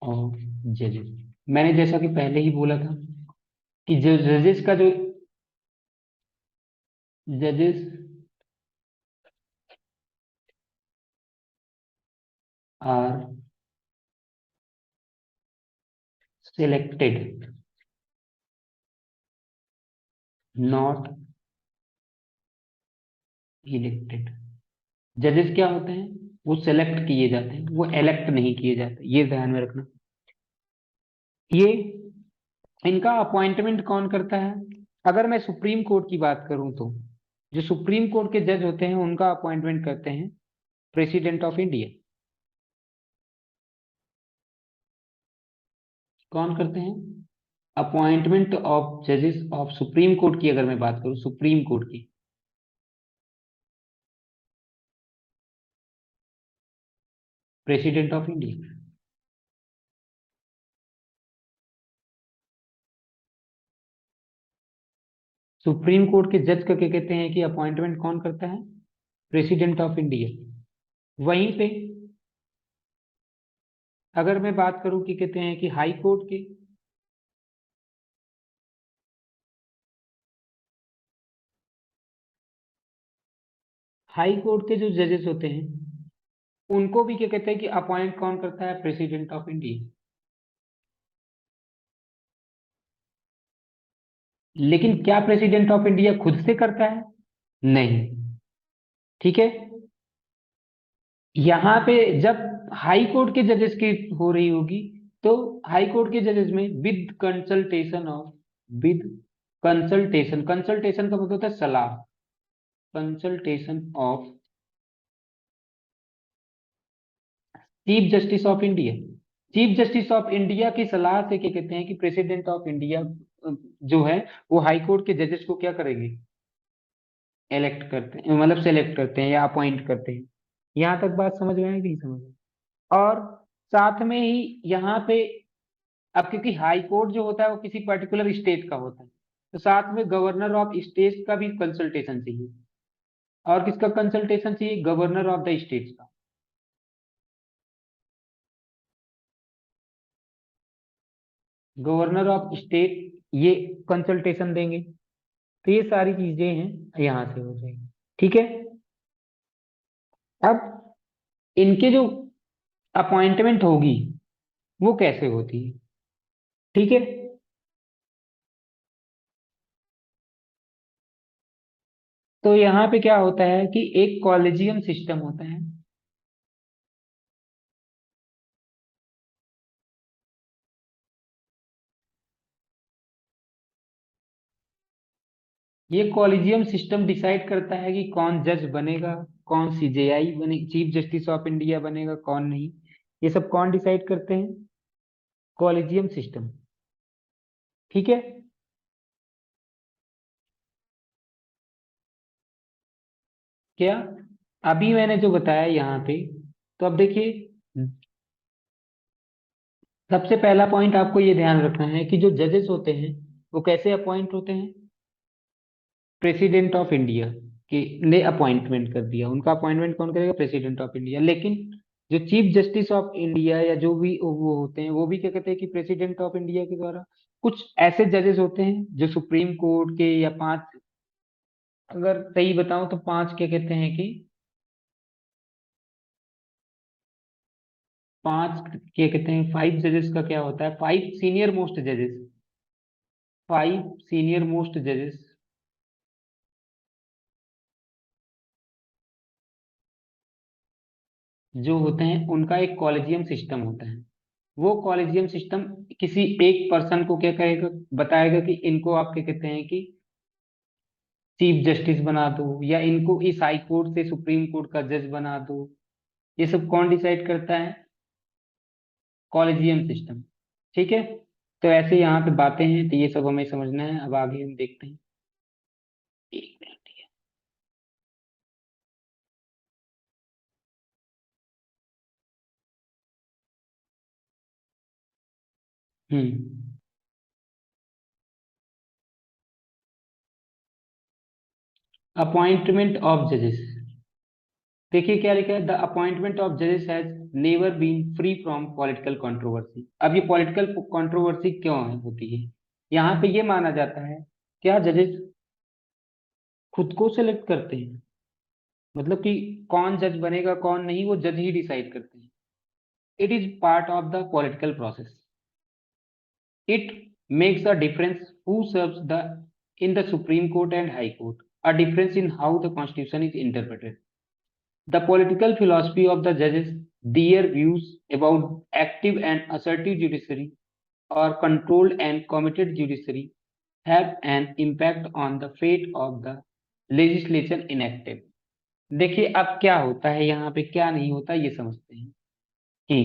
ऑफ जजेस, मैंने जैसा कि पहले ही बोला था कि जो जजेस का जो, जजेस आर selected, नॉट इलेक्टेड। जजेस क्या होते हैं? वो सेलेक्ट किए जाते हैं, वो इलेक्ट नहीं किए जाते, ये ध्यान में रखना। ये इनका अपॉइंटमेंट कौन करता है? अगर मैं सुप्रीम कोर्ट की बात करूं तो जो सुप्रीम कोर्ट के जज होते हैं उनका अपॉइंटमेंट करते हैं प्रेसिडेंट ऑफ इंडिया। कौन करते हैं? अपॉइंटमेंट ऑफ जजेस ऑफ सुप्रीम कोर्ट की अगर मैं बात करूं, सुप्रीम कोर्ट की, president of India. Supreme court के जज का क्या कहते हैं कि अपॉइंटमेंट कौन करता है? President of India. वहीं पे अगर मैं बात करूं कि कहते हैं कि हाई कोर्ट के, हाई कोर्ट के जो जजेस होते हैं उनको भी क्या कहते हैं कि अपॉइंट कौन करता है? President of India. लेकिन क्या प्रेसिडेंट ऑफ इंडिया खुद से करता है? नहीं। ठीक है। यहाँ पे जब हाई कोर्ट के जजेस की हो रही होगी तो हाई कोर्ट के जजेस में with consultation of, with consultation, consultation का मतलब होता है सलाह, consultation of chief justice of India. Chief justice of India की सलाह से क्या कहते हैं कि प्रेसिडेंट ऑफ इंडिया जो है वो हाई कोर्ट के जजेस को क्या करेंगे? इलेक्ट करते हैं, मतलब सेलेक्ट करते हैं या अपॉइंट करते हैं। यहाँ तक बात समझ में आई कि नहीं समझ में? और साथ में ही यहाँ पे अब क्योंकि हाई कोर्ट जो होता है वो किसी पर्टिकुलर स्टेट का होता है तो साथ में गवर्नर ऑफ स्टेट का भी कंसल्टेशन चाहिए। और किसका कंसल्टेशन चाहिए? गवर्नर ऑफ द स्टेट का। गवर्नर ऑफ स्टेट ये कंसल्टेशन देंगे। तो ये सारी चीजें हैं, यहाँ से हो जाएगी। ठीक है। अब इनके जो अपॉइंटमेंट होगी वो कैसे होती है? ठीक है। तो यहाँ पे क्या होता है कि एक कॉलेजियम सिस्टम होता है। ये कॉलेजियम सिस्टम डिसाइड करता है कि कौन जज बनेगा, कौन सीजेआई बने, चीफ जस्टिस ऑफ इंडिया बनेगा, कौन नहीं। ये सब कौन डिसाइड करते हैं? Collegium system. ठीक है। क्या अभी मैंने जो बताया यहाँ पे, तो अब देखिए, सबसे पहला पॉइंट आपको ये ध्यान रखना है कि जो जजेस होते हैं वो कैसे अपॉइंट होते हैं? प्रेसिडेंट ऑफ इंडिया के ने अपॉइंटमेंट कर दिया, उनका अपॉइंटमेंट कौन करेगा? President of India. लेकिन जो चीफ जस्टिस ऑफ इंडिया या जो भी वो होते हैं वो भी क्या कहते हैं कि प्रेसिडेंट ऑफ इंडिया के द्वारा। कुछ ऐसे जजेस होते हैं जो सुप्रीम कोर्ट के, या पांच, अगर सही बताऊं तो पांच क्या कहते हैं कि पांच क्या कहते हैं, फाइव जजेस का क्या होता है, फाइव सीनियर मोस्ट जजेस, फाइव सीनियर मोस्ट जजेस जो होते हैं उनका एक कॉलेजियम सिस्टम होता है। वो कॉलेजियम सिस्टम किसी एक पर्सन को क्या कहेगा, बताएगा कि इनको आप क्या कहते हैं कि चीफ जस्टिस बना दो, या इनको इस हाई कोर्ट से सुप्रीम कोर्ट का जज बना दो। ये सब कौन डिसाइड करता है? Collegium system. ठीक है। तो ऐसे यहाँ पे बातें हैं, तो ये सब हमें समझना है। अब आगे हम देखते हैं। एक मिनट। हम्म। अपॉइंटमेंट ऑफ जजेस। देखिए क्या लिखा है, द अपॉइंटमेंट ऑफ जजेस has never been free from political controversy. अब ये पॉलिटिकल कंट्रोवर्सी क्यों होती है? यहाँ पे ये माना जाता है, क्या जजेस खुद को सेलेक्ट करते हैं? मतलब कि कौन जज बनेगा कौन नहीं, वो जज ही डिसाइड करते हैं। It is part of the political process. It makes a difference who serves the in the Supreme Court and High Court, a difference in how the Constitution is interpreted. The political philosophy of the judges, their views about active and assertive judiciary or controlled and committed judiciary have an impact on the fate of the legislation enacted. देखिए अब क्या होता है यहाँ पे, क्या नहीं होता ये समझते हैं कि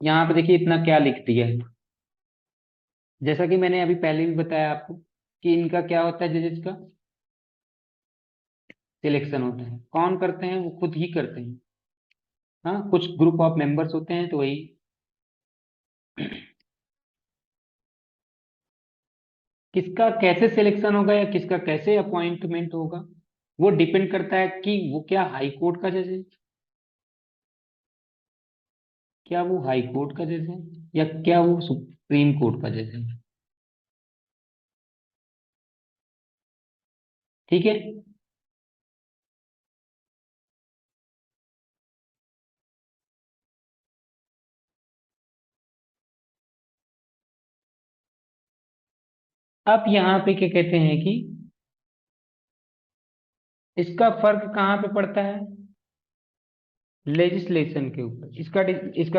यहाँ पे देखिए इतना क्या लिख दिया है. जैसा कि मैंने अभी पहले भी बताया आपको कि इनका क्या होता है, जजेस का सिलेक्शन होता है. कौन करते हैं? वो खुद ही करते हैं. हाँ, कुछ ग्रुप ऑफ मेंबर्स होते हैं तो वही. किसका कैसे सिलेक्शन होगा या किसका कैसे अपॉइंटमेंट होगा, वो डिपेंड करता है कि वो क्या हाई कोर्ट का जज है, क्या वो हाई कोर्ट का जज है, या क्या वो सुप्रीम कोर्ट का जज है. ठीक है. अब यहाँ पे क्या कहते हैं कि इसका फर्क कहाँ पे पड़ता है? लेजिस्लेशन के ऊपर. इसका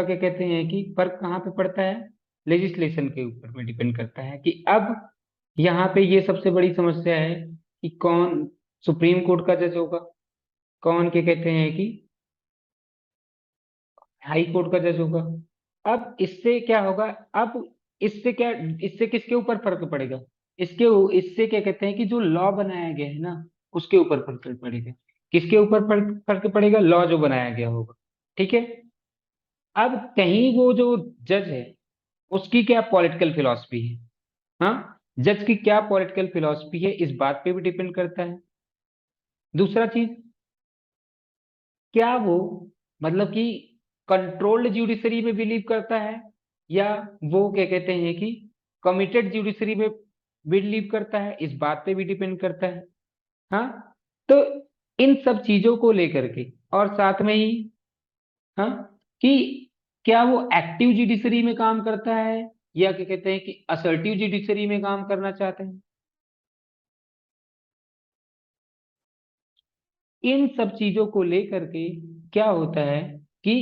क्या कहते हैं कि फर्क कहाँ पे पड़ता है? लेजिस्लेशन के ऊपर में डिपेंड करता है कि अब यहाँ पे ये सबसे बड़ी समस्या है कि कौन सुप्रीम कोर्ट का जज होगा, कौन क्या कहते हैं कि हाई कोर्ट का जज होगा. अब इससे क्या होगा? अब इससे क्या, इससे किसके ऊपर फर्क पड़ेगा? इसके इससे क्या कहते हैं कि जो लॉ बनाया गया है ना, उसके ऊपर फर्क पड़ेगा. किसके ऊपर फर्क पड़ेगा? लॉ जो बनाया गया होगा. ठीक है. अब कहीं वो जो जज है उसकी क्या पॉलिटिकल फिलॉसफी है, हाँ, जज की क्या पॉलिटिकल फिलॉसफी है, इस बात पे भी डिपेंड करता है. दूसरा चीज, क्या वो मतलब कि कंट्रोल्ड ज्यूडिशरी में बिलीव करता है, या वो क्या कहते हैं कि कमिटेड ज्यूडिशरी में बिलीव करता है, इस बात पे भी डिपेंड करता है. हाँ. तो इन सब चीजों को लेकर के, और साथ में ही, हाँ, कि क्या वो एक्टिव जुडिशरी में काम करता है या क्या कहते हैं कि असर्टिव जुडिशरी में काम करना चाहते हैं. इन सब चीजों को लेकर के क्या होता है कि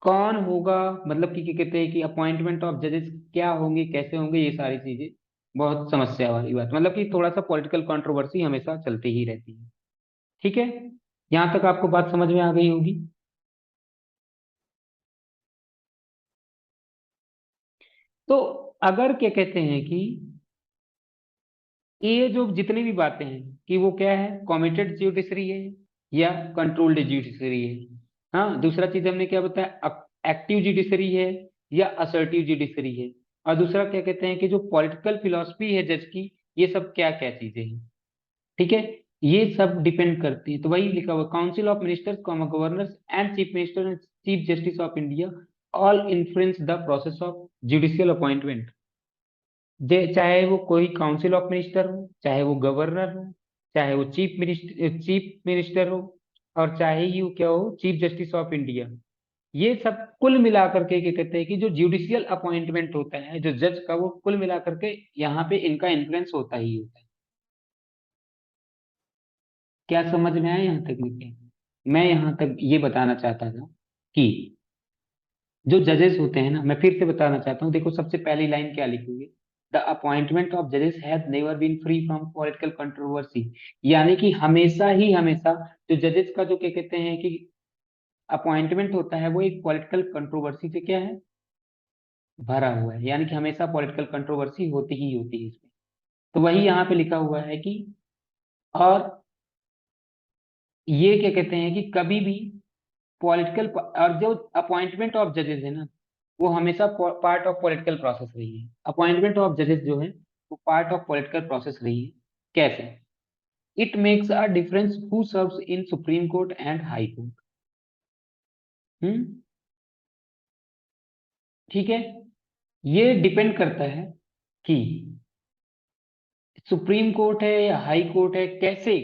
कौन होगा, मतलब कि क्या कहते हैं कि अपॉइंटमेंट ऑफ जजेस क्या होंगे, कैसे होंगे, ये सारी चीजें बहुत समस्या वाली बात, मतलब कि थोड़ा सा पॉलिटिकल कंट्रोवर्सी हमेशा चलती ही रहती है. ठीक है. यहाँ तक आपको बात समझ में आ गई होगी. तो अगर क्या कहते हैं कि ये जो जितनी भी बातें हैं कि वो क्या है, कॉमिटेड ज्यूडिशरी है या कंट्रोल्ड ज्यूडिशरी है. हाँ, दूसरा चीज हमने क्या बताया, एक्टिव ज्यूडिशरी है या असर्टिव ज्यूडिशरी है. और दूसरा क्या कहते हैं कि जो पॉलिटिकल फिलॉसफी है जज की, ये सब क्या क्या चीजें हैं. ठीक है. ये सब डिपेंड करती है. तो वही लिखा हुआ, council of ministers, governors and chief minister and chief justice of India all influence the process of judicial appointment. चाहे वो कोई काउंसिल ऑफ मिनिस्टर हो, चाहे वो गवर्नर हो, चाहे वो चीफ मिनिस्टर हो, और चाहे ही वो क्या हो, चीफ जस्टिस ऑफ इंडिया. ये सब कुल मिलाकर के क्या कहते हैं कि जो जुडिशियल अपॉइंटमेंट होता है जो जज का, वो कुल मिलाकर के यहाँ पे इनका इन्फ्लुएंस होता ही होता है. क्या समझ में आया यहाँ तक में? मैं यहाँ तक ये बताना चाहता था कि जो जजेस होते हैं ना, मैं फिर से बताना चाहता हूँ, देखो सबसे पहली लाइन क्या लिखी हुई है, द अपॉइंटमेंट ऑफ जजेस has never been free from political controversy. यानी कि हमेशा ही हमेशा जो जजेस का जो क्या कहते हैं कि अपॉइंटमेंट होता है, वो एक पॉलिटिकल कंट्रोवर्सी से क्या है, भरा हुआ है. यानी कि हमेशा पॉलिटिकल कंट्रोवर्सी होती ही होती है इसमें. तो वही यहाँ पे लिखा हुआ है कि, और ये क्या कहते हैं कि कभी भी पॉलिटिकल, और जो अपॉइंटमेंट ऑफ जजेस है ना, वो हमेशा पार्ट ऑफ पॉलिटिकल प्रोसेस रही है. अपॉइंटमेंट ऑफ जजेस जो है वो पार्ट ऑफ पॉलिटिकल प्रोसेस रही है. कैसे? It makes a difference who serves in supreme court and high court. Hmm. ठीक है. ये डिपेंड करता है कि सुप्रीम कोर्ट है या हाई कोर्ट है, कैसे,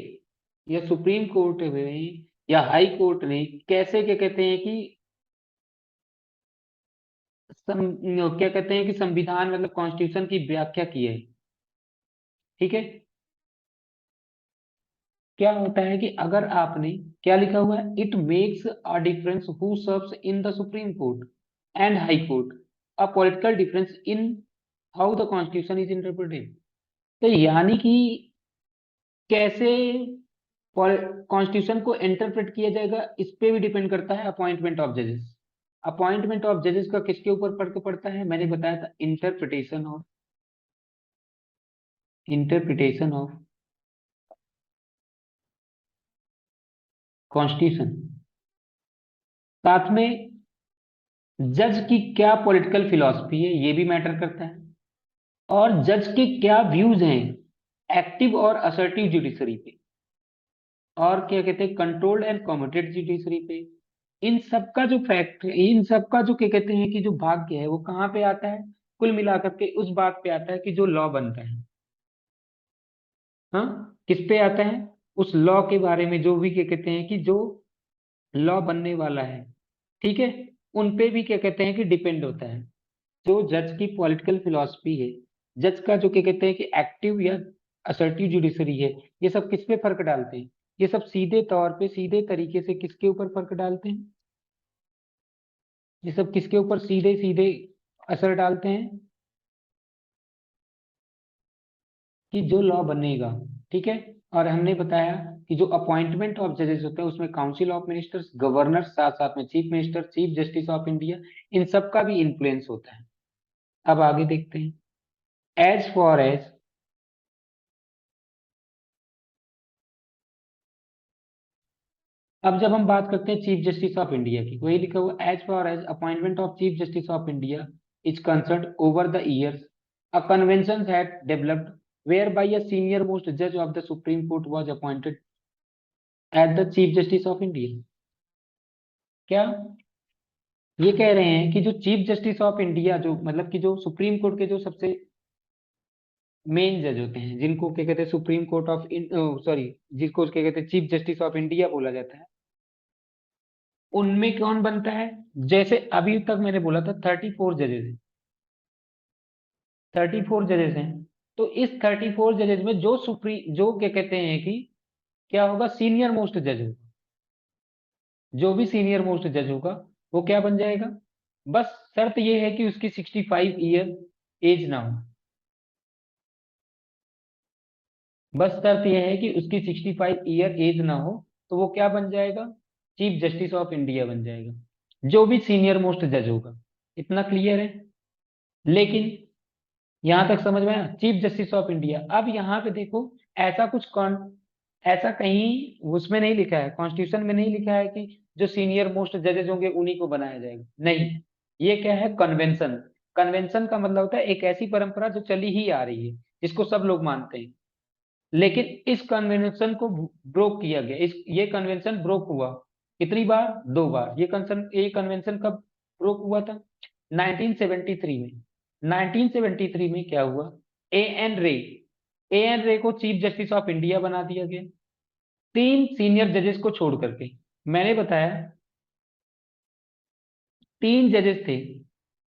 या सुप्रीम कोर्ट में या हाई कोर्ट में कैसे क्या कहते हैं कि क्या कहते हैं कि संविधान मतलब कॉन्स्टिट्यूशन की व्याख्या की है। ठीक है। क्या होता है कि अगर आपने क्या लिखा हुआ है, it makes a difference who serves in the supreme court and high court, a political difference in how the constitution is interpreted. तो यानी कि कैसे कॉन्स्टिट्यूशन को इंटरप्रेट किया जाएगा इस पे भी डिपेंड करता है अपॉइंटमेंट ऑफ जजेस। अपॉइंटमेंट ऑफ जजेस का किसके ऊपर फर्क पड़ता है, मैंने बताया था, इंटरप्रिटेशन ऑफ कॉन्स्टिट्यूशन। साथ में जज की क्या पॉलिटिकल फिलॉसफी है ये भी मैटर करता है, और जज के क्या व्यूज हैं एक्टिव और असर्टिव जुडिशरी पे, और क्या कहते हैं कंट्रोल्ड एंड कॉम्यूटेड जुडिशरी पे। इन सब का जो फैक्ट है, इन सब का जो क्या कहते हैं कि जो भाग्य है वो कहाँ पे आता है, कुल मिलाकर के उस बात पे आता है कि जो लॉ बनता है। हाँ, किस पे आता है, उस लॉ के बारे में जो भी क्या कहते हैं कि जो लॉ बनने वाला है, ठीक है, उन पे भी क्या कहते हैं कि डिपेंड होता है। जो जज की पॉलिटिकल फिलॉसफी है, जज का जो क्या कहते हैं कि एक्टिव या असर्टिव जुडिशरी है, ये सब किस पे फर्क डालते हैं, ये सब सीधे तौर पे सीधे तरीके से किसके ऊपर फर्क डालते हैं, ये सब किसके ऊपर सीधे सीधे असर डालते हैं, कि जो लॉ बनेगा। ठीक है। और हमने बताया कि जो अपॉइंटमेंट ऑफ जजेस होते हैं उसमें काउंसिल ऑफ मिनिस्टर्स, गवर्नर, साथ साथ में chief minister, chief justice of India, इन सब का भी इन्फ्लुएंस होता है। अब आगे देखते हैं। एज फॉर एज, अब जब हम बात करते हैं चीफ जस्टिस ऑफ इंडिया की, वही लिखा हुआ, as far as appointment of chief justice of India is concern over the years, a convention had developed whereby a senior most judge of the Supreme Court was appointed as the Chief Justice of India। क्या ये कह रहे हैं कि जो chief justice of India, जो मतलब कि जो सुप्रीम कोर्ट के जो सबसे मेन जज होते हैं, जिनको क्या कहते हैं सुप्रीम कोर्ट ऑफ सॉरी, जिसको क्या कहते हैं चीफ जस्टिस ऑफ इंडिया बोला जाता है, उनमें कौन बनता है, जैसे अभी तक मैंने बोला था 34 जजेस हैं, 34 जजेस हैं। तो इस 34 जजेस में जो जो क्या कहते हैं कि क्या होगा, सीनियर मोस्ट जज होगा, जो भी सीनियर मोस्ट जज होगा वो क्या बन जाएगा, बस शर्त ये है कि उसकी 65 ईयर एज ना हो, बस शर्त यह है कि उसकी 65 ईयर एज ना हो, तो वो क्या बन जाएगा, चीफ जस्टिस ऑफ इंडिया बन जाएगा, जो भी सीनियर मोस्ट जज होगा। इतना क्लियर है। लेकिन यहां तक समझ में आया, चीफ जस्टिस ऑफ इंडिया। अब यहाँ पे देखो, ऐसा कुछ कौन, ऐसा कहीं उसमें नहीं लिखा है, कॉन्स्टिट्यूशन में नहीं लिखा है कि जो सीनियर मोस्ट जजेस होंगे उन्हीं को बनाया जाएगा, नहीं। ये क्या है, कन्वेंशन। कन्वेंशन का मतलब होता है एक ऐसी परंपरा जो चली ही आ रही है, जिसको सब लोग मानते हैं। लेकिन इस कन्वेंशन को ब्रोक किया गया, इस ये कन्वेंशन ब्रोक हुआ कितनी बार, 2 बार। ये कन्वेंशन कब ब्रोक हुआ था, 1973 में। 1973 में क्या हुआ, ए एन रे, ए एन रे को चीफ जस्टिस ऑफ इंडिया बना दिया गया, 3 सीनियर जजेस को छोड़ करके। मैंने बताया 3 जजेस थे,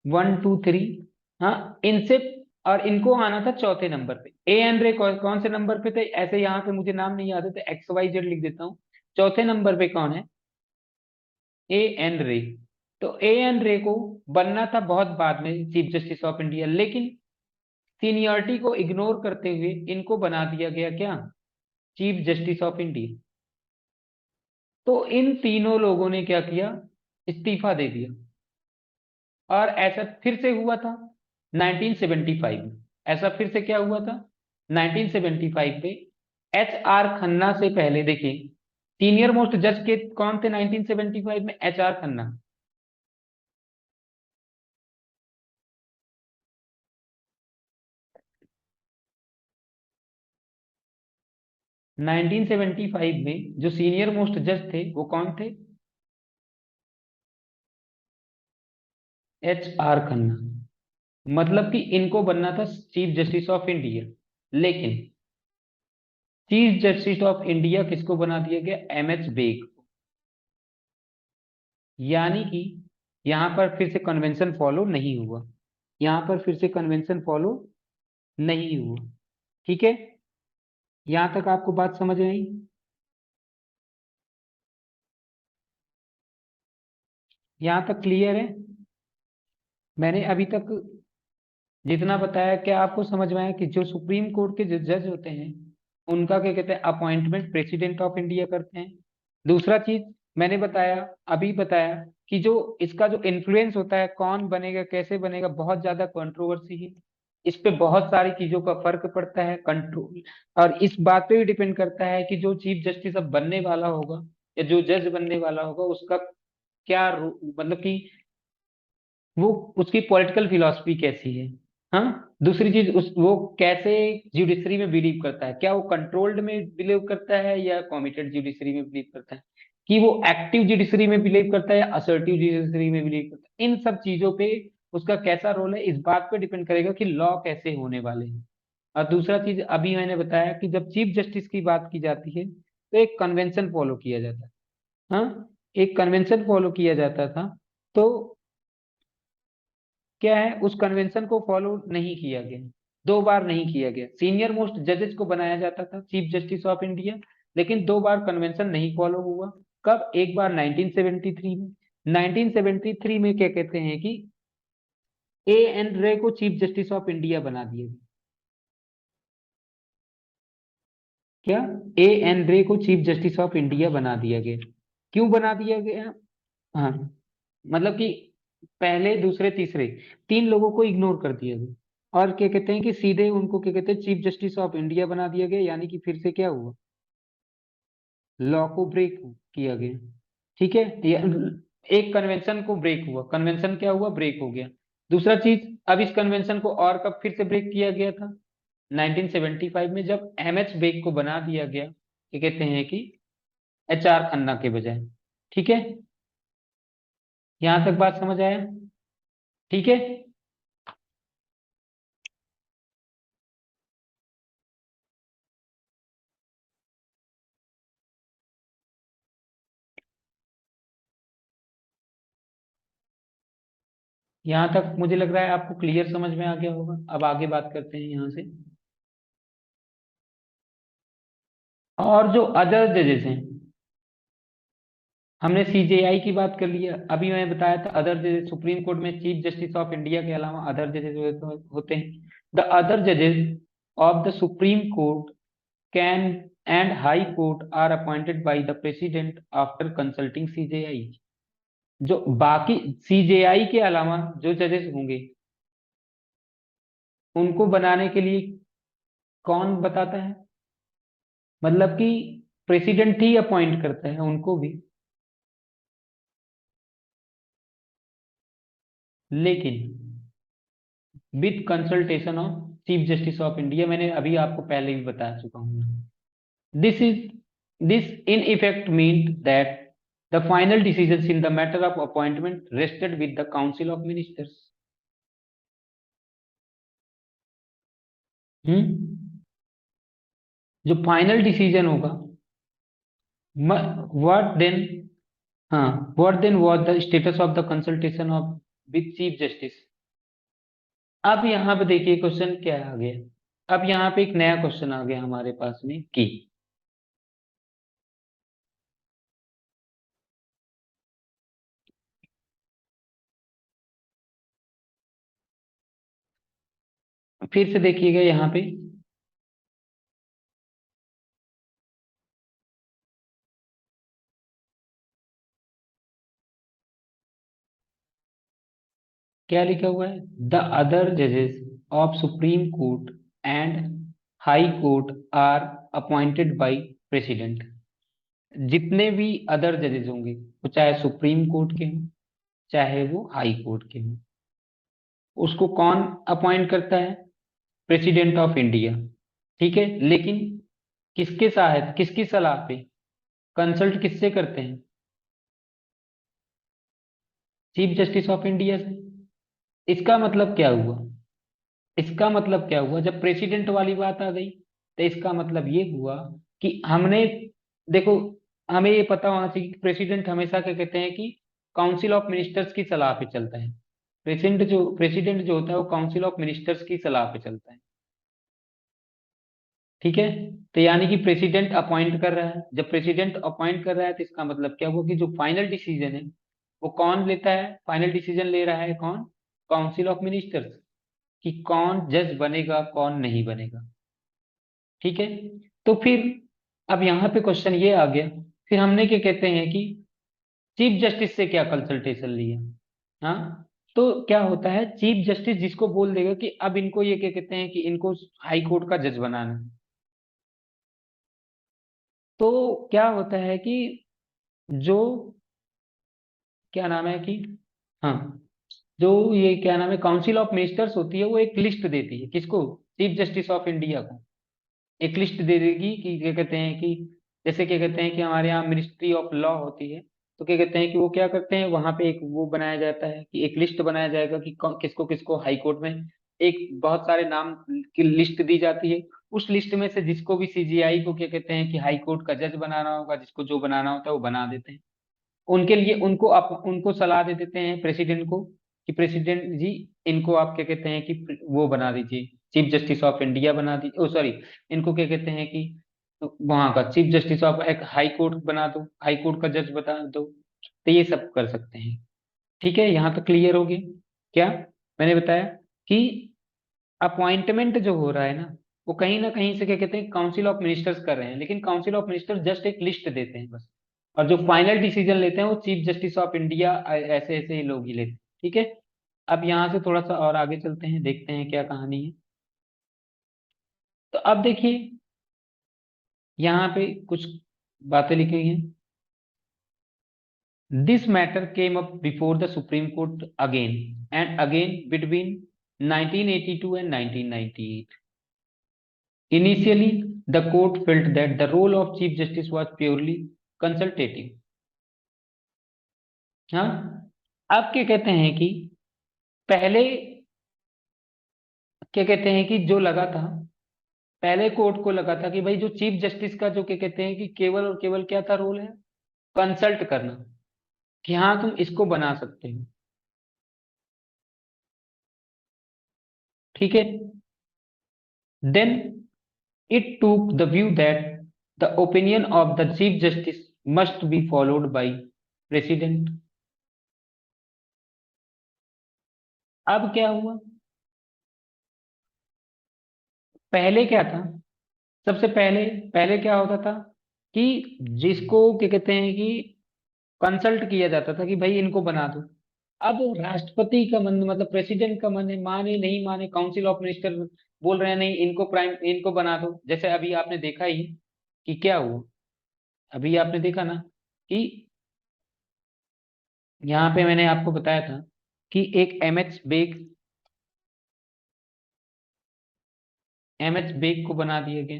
1 2 3, हाँ, इनसे, और इनको आना था चौथे नंबर पे। ए एन रे कौन से नंबर पे थे, ऐसे यहाँ पे मुझे नाम नहीं याद है तो एक्स वाई जेड लिख देता हूँ। चौथे नंबर पे कौन है, ए एन रे। तो ए एन रे को बनना था बहुत बाद में चीफ जस्टिस ऑफ इंडिया, लेकिन सीनियरिटी को इग्नोर करते हुए इनको बना दिया गया क्या, चीफ जस्टिस ऑफ इंडिया। तो इन तीनों लोगों ने क्या किया, इस्तीफा दे दिया। और ऐसा फिर से हुआ था 1975 में, ऐसा फिर से क्या हुआ था 1975 में, एच आर खन्ना से पहले देखिए, सीनियर मोस्ट जज के कौन थे 1975 में, एच आर खन्ना। 1975 में जो सीनियर मोस्ट जज थे वो कौन थे, एच आर खन्ना। मतलब कि इनको बनना था चीफ जस्टिस ऑफ इंडिया, लेकिन चीफ जस्टिस ऑफ इंडिया किसको बना दिया गया, एम एच बेग को। यानी कि यहाँ पर फिर से कन्वेंशन फॉलो नहीं हुआ, यहाँ पर फिर से कन्वेंशन फॉलो नहीं हुआ। ठीक है, यहाँ तक आपको बात समझ में आई? यहाँ तक क्लियर है? मैंने अभी तक जितना बताया, क्या आपको समझ में आया कि जो सुप्रीम कोर्ट के जो जज होते हैं उनका क्या कहते हैं, अपॉइंटमेंट प्रेसिडेंट ऑफ इंडिया करते हैं। दूसरा चीज मैंने बताया, अभी बताया कि जो इसका जो इन्फ्लुएंस होता है, कौन बनेगा कैसे बनेगा, बहुत ज्यादा कंट्रोवर्सी है। इस पे बहुत सारी चीजों का फर्क पड़ता है, कंट्रोल। और इस बात पे भी डिपेंड करता है कि जो चीफ जस्टिस अब बनने वाला होगा या जो जज बनने वाला होगा उसका क्या मतलब कि वो उसकी पॉलिटिकल फिलॉसफी कैसी है। हाँ, दूसरी चीज उस वो कैसे जुडिशरी में बिलीव करता है, क्या वो कंट्रोल्ड में बिलीव करता है या कॉमिटेड जुडिशरी में बिलीव करता है, कि वो एक्टिव जुडिशरी में बिलीव करता है या असर्टिव जुडिशरी में बिलीव करता है। इन सब चीजों पे उसका कैसा रोल है, इस बात पे डिपेंड करेगा कि लॉ कैसे होने वाले हैं। और दूसरा चीज अभी मैंने बताया कि जब चीफ जस्टिस की बात की जाती है तो एक कन्वेंशन फॉलो किया जाता है। हाँ, एक कन्वेंशन फॉलो किया जाता था। तो क्या है, उस कन्वेंशन को फॉलो नहीं किया गया, दो बार नहीं किया गया। सीनियर मोस्ट जजेस को बनाया जाता था चीफ जस्टिस ऑफ इंडिया, लेकिन दो बार कन्वेंशन नहीं फॉलो हुआ। कब? एक बार 1973 में। 1973 में क्या कहते हैं कि ए एन रे को चीफ जस्टिस ऑफ इंडिया बना दिया गया। क्या? ए एन रे को चीफ जस्टिस ऑफ इंडिया बना दिया गया। क्यों बना दिया गया? हाँ, मतलब कि पहले दूसरे तीसरे तीन लोगों को इग्नोर कर दिया गया, और क्या कहते हैं कि सीधे उनको क्या कहते हैं, चीफ जस्टिस ऑफ इंडिया बना दिया गया। यानी कि फिर से क्या हुआ, लॉ को ब्रेक किया गया। ठीक है, एक कन्वेंशन को ब्रेक हुआ, कन्वेंशन क्या हुआ, ब्रेक हो गया। दूसरा चीज, अब इस कन्वेंशन को और कब फिर से ब्रेक किया गया था? 1975 में, जब एम एच बेग को बना दिया गया, क्या कहते हैं कि एच आर खन्ना के बजाय। ठीक है, यहां तक बात समझ आया? ठीक है, यहाँ तक मुझे लग रहा है आपको क्लियर समझ में आ गया होगा। अब आगे बात करते हैं यहाँ से। और जो अदर जजेस हैं, हमने सीजेआई की बात कर लिया, अभी मैं बताया था अदर जजेस सुप्रीम कोर्ट में चीफ जस्टिस ऑफ इंडिया के अलावा अदर जजेस होते हैं। द अदर जजेस of the supreme court can and high court are appointed by the president after consulting CJI. जो बाकी सीजेआई के अलावा जो जजेस होंगे उनको बनाने के लिए कौन बताता है? मतलब कि प्रेसिडेंट ही अपॉइंट करता है उनको भी, लेकिन with consultation of chief justice of India. मैंने अभी आपको पहले भी बता चुका हूँ। This is this in effect mean that the final decision in the matter of appointment rested with the council of ministers. जो फाइनल डिसीजन होगा, व्हाट देन, हाँ, what then was the status of the consultation of with chief justice. अब यहाँ पे देखिए question क्या आ गया। अब यहाँ पे एक नया क्वेश्चन आ गया हमारे पास में कि फिर से देखिएगा यहाँ पे क्या लिखा हुआ है, द अदर जजेस of supreme court and high court are appointed by president. जितने भी अदर जजेस होंगे, वो चाहे सुप्रीम कोर्ट के हों चाहे वो हाई कोर्ट के हों, उसको कौन अपॉइंट करता है? President of India. ठीक है, लेकिन किसके साथ, किसकी सलाह पे, कंसल्ट किससे करते हैं? चीफ जस्टिस ऑफ इंडिया से। इसका मतलब क्या हुआ, इसका मतलब क्या हुआ, जब प्रेसिडेंट वाली बात आ गई तो इसका मतलब ये हुआ कि हमने, देखो, हमें ये पता होना चाहिए कि प्रेसिडेंट हमेशा क्या कहते हैं कि काउंसिल ऑफ मिनिस्टर्स की सलाह पे चलता है। प्रेसिडेंट जो होता है वो काउंसिल ऑफ मिनिस्टर्स की सलाह पे चलता है। ठीक है, तो यानी कि प्रेसिडेंट अपॉइंट कर रहा है, जब प्रेसिडेंट अपॉइंट कर रहा है तो इसका मतलब क्या हुआ कि जो फाइनल डिसीजन है वो कौन लेता है, फाइनल डिसीजन ले रहा है कौन, काउंसिल ऑफ मिनिस्टर्स, कि कौन जज बनेगा कौन नहीं बनेगा। ठीक है, तो फिर अब यहाँ पे क्वेश्चन ये आ गया, फिर हमने क्या कहते हैं कि चीफ जस्टिस से क्या कंसल्टेशन लिया। हाँ, तो क्या होता है, चीफ जस्टिस जिसको बोल देगा कि अब इनको ये क्या कहते हैं कि इनको हाई कोर्ट का जज बनाना है, तो क्या होता है कि जो क्या नाम है कि हाँ, जो ये क्या नाम है काउंसिल ऑफ मिनिस्टर्स होती है वो एक लिस्ट देती है किसको, चीफ जस्टिस ऑफ इंडिया को। एक लिस्ट दे देगी कि क्या कहते हैं कि जैसे क्या कहते हैं कि हमारे यहाँ मिनिस्ट्री ऑफ लॉ होती है, तो क्या कहते हैं कि वो क्या करते हैं वहां पे एक वो बनाया जाता है कि एक लिस्ट बनाया जाएगा कि किसको किसको हाई कोर्ट में एक बहुत सारे नाम की लिस्ट दी जाती है। उस लिस्ट में से जिसको भी सीजीआई को क्या कहते हैं कि हाई कोर्ट का जज बनाना होगा, जिसको जो बनाना होता है वो बना देते हैं। उनके लिए उनको सलाह दे देते हैं प्रेसिडेंट को कि प्रेसिडेंट जी इनको आप क्या कहते हैं कि वो बना दीजिए, चीफ जस्टिस ऑफ इंडिया बना दीजिए, ओ सॉरी, इनको क्या कहते हैं कि वहां का चीफ जस्टिस ऑफ एक हाई कोर्ट बना दो, हाई कोर्ट का जज बता दो। तो ये सब कर सकते हैं। ठीक है, यहाँ तक क्लियर हो गया क्या, मैंने बताया कि अपॉइंटमेंट जो हो रहा है वो कहीं ना कहीं से क्या कहते हैं काउंसिल ऑफ मिनिस्टर्स कर रहे हैं, लेकिन काउंसिल ऑफ मिनिस्टर्स जस्ट एक लिस्ट देते हैं बस, और जो फाइनल डिसीजन लेते हैं वो चीफ जस्टिस ऑफ इंडिया ऐसे ऐसे ही लोग ही लेते हैं। ठीक है, अब यहाँ से थोड़ा सा और आगे चलते हैं, देखते हैं क्या कहानी है। तो अब देखिए यहाँ पे कुछ बातें लिखी हुई हैं। This matter came up before the supreme court again and again between 1982 and 1998. Initially, the court felt that the role of Chief Justice was purely consultative. हाँ, अब क्या कहते हैं कि पहले क्या कहते हैं कि जो लगा था, पहले कोर्ट को लगा था कि भाई जो चीफ जस्टिस का जो क्या कहते हैं कि केवल और केवल क्या था रोल है, कंसल्ट करना, कि हाँ तुम इसको बना सकते हो। ठीक है, then it took the view that the opinion of the chief justice must be followed by president. अब क्या हुआ, पहले क्या था, सबसे पहले पहले क्या होता था कि जिसको क्या कहते हैं कि कंसल्ट किया जाता था कि भाई इनको बना दो। अब राष्ट्रपति का मन मतलब प्रेसिडेंट का मन है, माने नहीं माने, काउंसिल ऑफ मिनिस्टर बोल रहे हैं नहीं इनको प्राइम इनको बना दो, जैसे अभी आपने देखा ही कि क्या हुआ, अभी आपने देखा ना कि यहाँ पे मैंने आपको बताया था कि एक एम एच बेग को बना दिया गया।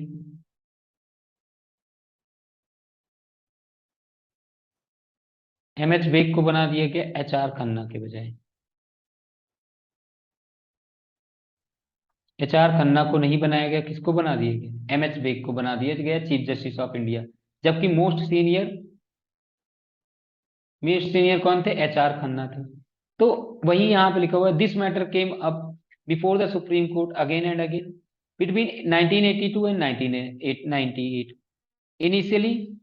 एम एच बेग को बना दिया गया HR खन्ना के बजाय। HR खन्ना को नहीं बनाया गया, किसको बना दिया गया, एम एच बेग को बना दिया गया चीफ जस्टिस ऑफ इंडिया। जबकि मोस्ट सीनियर कौन थे, HR खन्ना थे। तो वही यहाँ पे लिखा हुआ है, this matter came up before the supreme court again and again between 1982 and 1998। Initially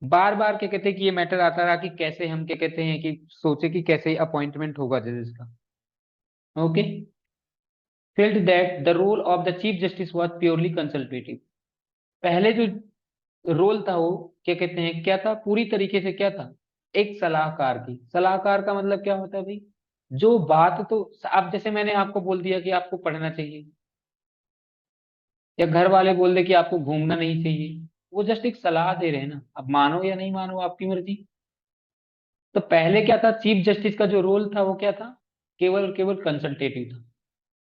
बार बार क्या कहते हैं कि ये मैटर आता रहा कि कैसे हम क्या कहते हैं कि सोचे कि कैसे अपॉइंटमेंट होगा जजेस का। Okay, felt that the role of the chief justice was purely consultative। पहले जो रोल था वो क्या कहते हैं क्या था, पूरी तरीके से क्या था, एक सलाहकार की, सलाहकार का मतलब क्या होता है भाई, जो बात तो अब जैसे मैंने आपको बोल दिया कि आपको पढ़ना चाहिए, या घर वाले बोल दे कि आपको घूमना नहीं चाहिए, वो जस्ट एक सलाह दे रहे हैं ना, अब मानो या नहीं मानो आपकी मर्जी। तो पहले क्या था, चीफ जस्टिस का जो रोल था वो क्या था, केवल और केवल कंसल्टेटिव था।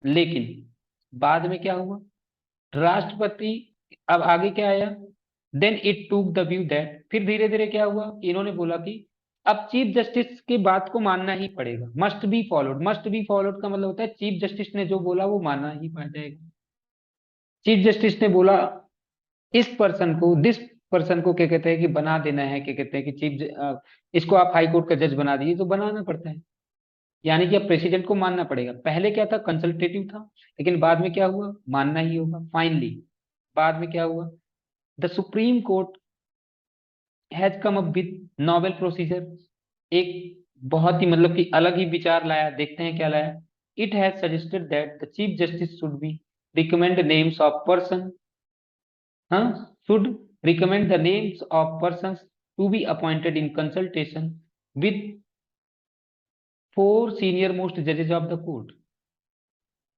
लेकिन बाद में क्या हुआ, राष्ट्रपति, अब आगे क्या आया, then it took the view that, फिर धीरे धीरे क्या हुआ, इन्होंने बोला कि अब चीफ जस्टिस की बात को मानना ही पड़ेगा, must be followed. Must be followed का मतलब होता है चीफ जस्टिस ने जो बोला वो मानना ही पड़ जाएगा। चीफ जस्टिस ने बोला इस पर्सन को, दिस पर्सन को क्या कहते हैं कि बना देना है, क्या कहते हैं कि इसको आप हाई कोर्ट का जज बना दीजिए, तो बनाना पड़ता है। यानी कि अब प्रेसिडेंट को मानना पड़ेगा। पहले क्या था, कंसल्टेटिव था, लेकिन बाद में क्या हुआ, मानना ही होगा फाइनली। बाद में क्या हुआ, the supreme court has come up with novel procedure. एक बहुत ही मतलब कि अलग ही विचार लाया, देखते हैं क्या लाया। It has suggested that the chief justice should be recommend names of person, हाँ, should recommend the names of person to be appointed in consultation with 4 senior most जजेस ऑफ द कोर्ट।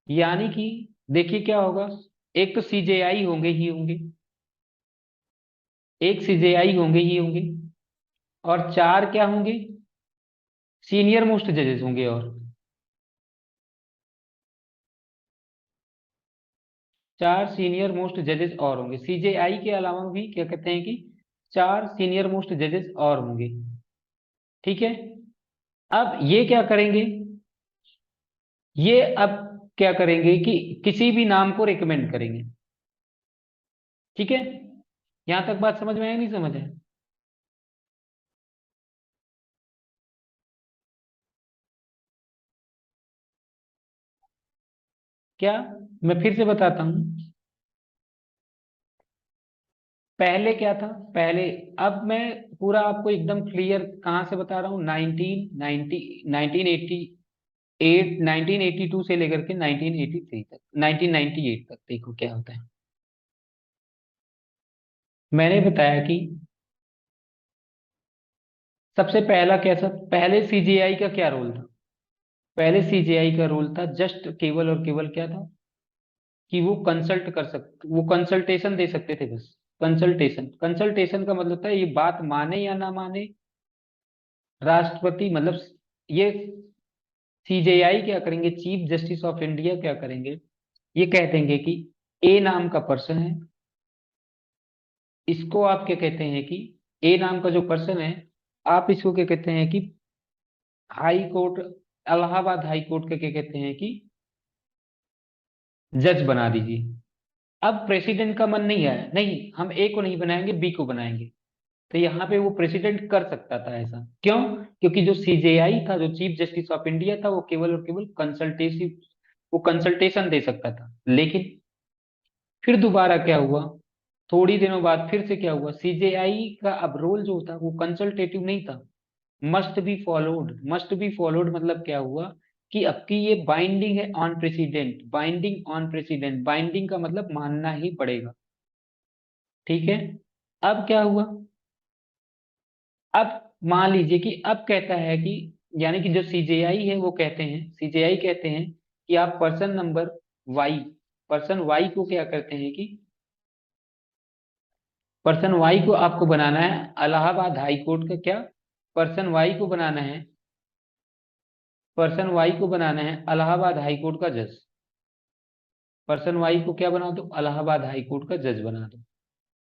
यानी कि देखिए क्या होगा, एक तो सीजेआई होंगे ही होंगे, एक सीजेआई होंगे ही होंगे, और 4 क्या होंगे, सीनियर मोस्ट जजेस होंगे, और 4 सीनियर मोस्ट जजेस और होंगे। सीजेआई के अलावा भी क्या कहते हैं कि 4 सीनियर मोस्ट जजेस और होंगे। ठीक है। अब ये क्या करेंगे, ये अब क्या करेंगे कि किसी भी नाम को रिकमेंड करेंगे। ठीक है, यहां तक बात समझ में आया, नहीं समझ आया? क्या, मैं फिर से बताता हूं। पहले क्या था, पहले, अब मैं पूरा आपको एकदम क्लियर कहाँ से बता रहा हूँ, 1982 से लेकर के 1983 तक, 1998 तक, देखो क्या होता है। मैंने बताया कि सबसे पहला कैसा, पहले सीजेआई का क्या रोल था, पहले सीजेआई का रोल था जस्ट केवल और केवल क्या था, कि वो कंसल्ट कर सकते, वो कंसल्टेशन दे सकते थे बस। कंसल्टेशन, कंसल्टेशन का मतलब था ये बात माने या ना माने राष्ट्रपति, मतलब ये सीजेआई क्या करेंगे, चीफ जस्टिस ऑफ इंडिया क्या करेंगे, ये कह देंगे कि ए नाम का पर्सन है, इसको आप क्या कहते हैं कि ए नाम का जो पर्सन है, आप इसको क्या कहते हैं कि high court, Allahabad high court का क्या कहते हैं कि जज बना दीजिए। अब प्रेसिडेंट का मन नहीं है, नहीं हम ए को नहीं बनाएंगे, बी को बनाएंगे। तो यहाँ पे वो प्रेसिडेंट कर सकता था ऐसा, क्यों, क्योंकि जो सीजेआई था, जो चीफ जस्टिस ऑफ इंडिया था, वो केवल और केवल कंसल्टेटिव, वो कंसल्टेशन दे सकता था। लेकिन फिर दोबारा क्या हुआ, थोड़ी दिनों बाद फिर से क्या हुआ, सीजेआई का अब रोल जो था वो कंसल्टेटिव नहीं था, must be followed. Must be followed मतलब क्या हुआ, कि अब की ये बाइंडिंग है on president, binding on president, binding का मतलब मानना ही पड़ेगा। ठीक है। अब क्या हुआ, अब मान लीजिए कि अब कहता है कि, यानी कि जो सीजेआई है वो कहते हैं, सीजेआई कहते हैं कि आप person number Y, person Y को क्या करते हैं कि पर्सन वाई को आपको बनाना है इलाहाबाद हाई कोर्ट का क्या, पर्सन वाई को बनाना है, पर्सन वाई को बनाना है इलाहाबाद हाई कोर्ट का जज। पर्सन वाई को क्या बना दो, इलाहाबाद हाई कोर्ट का जज बना दो।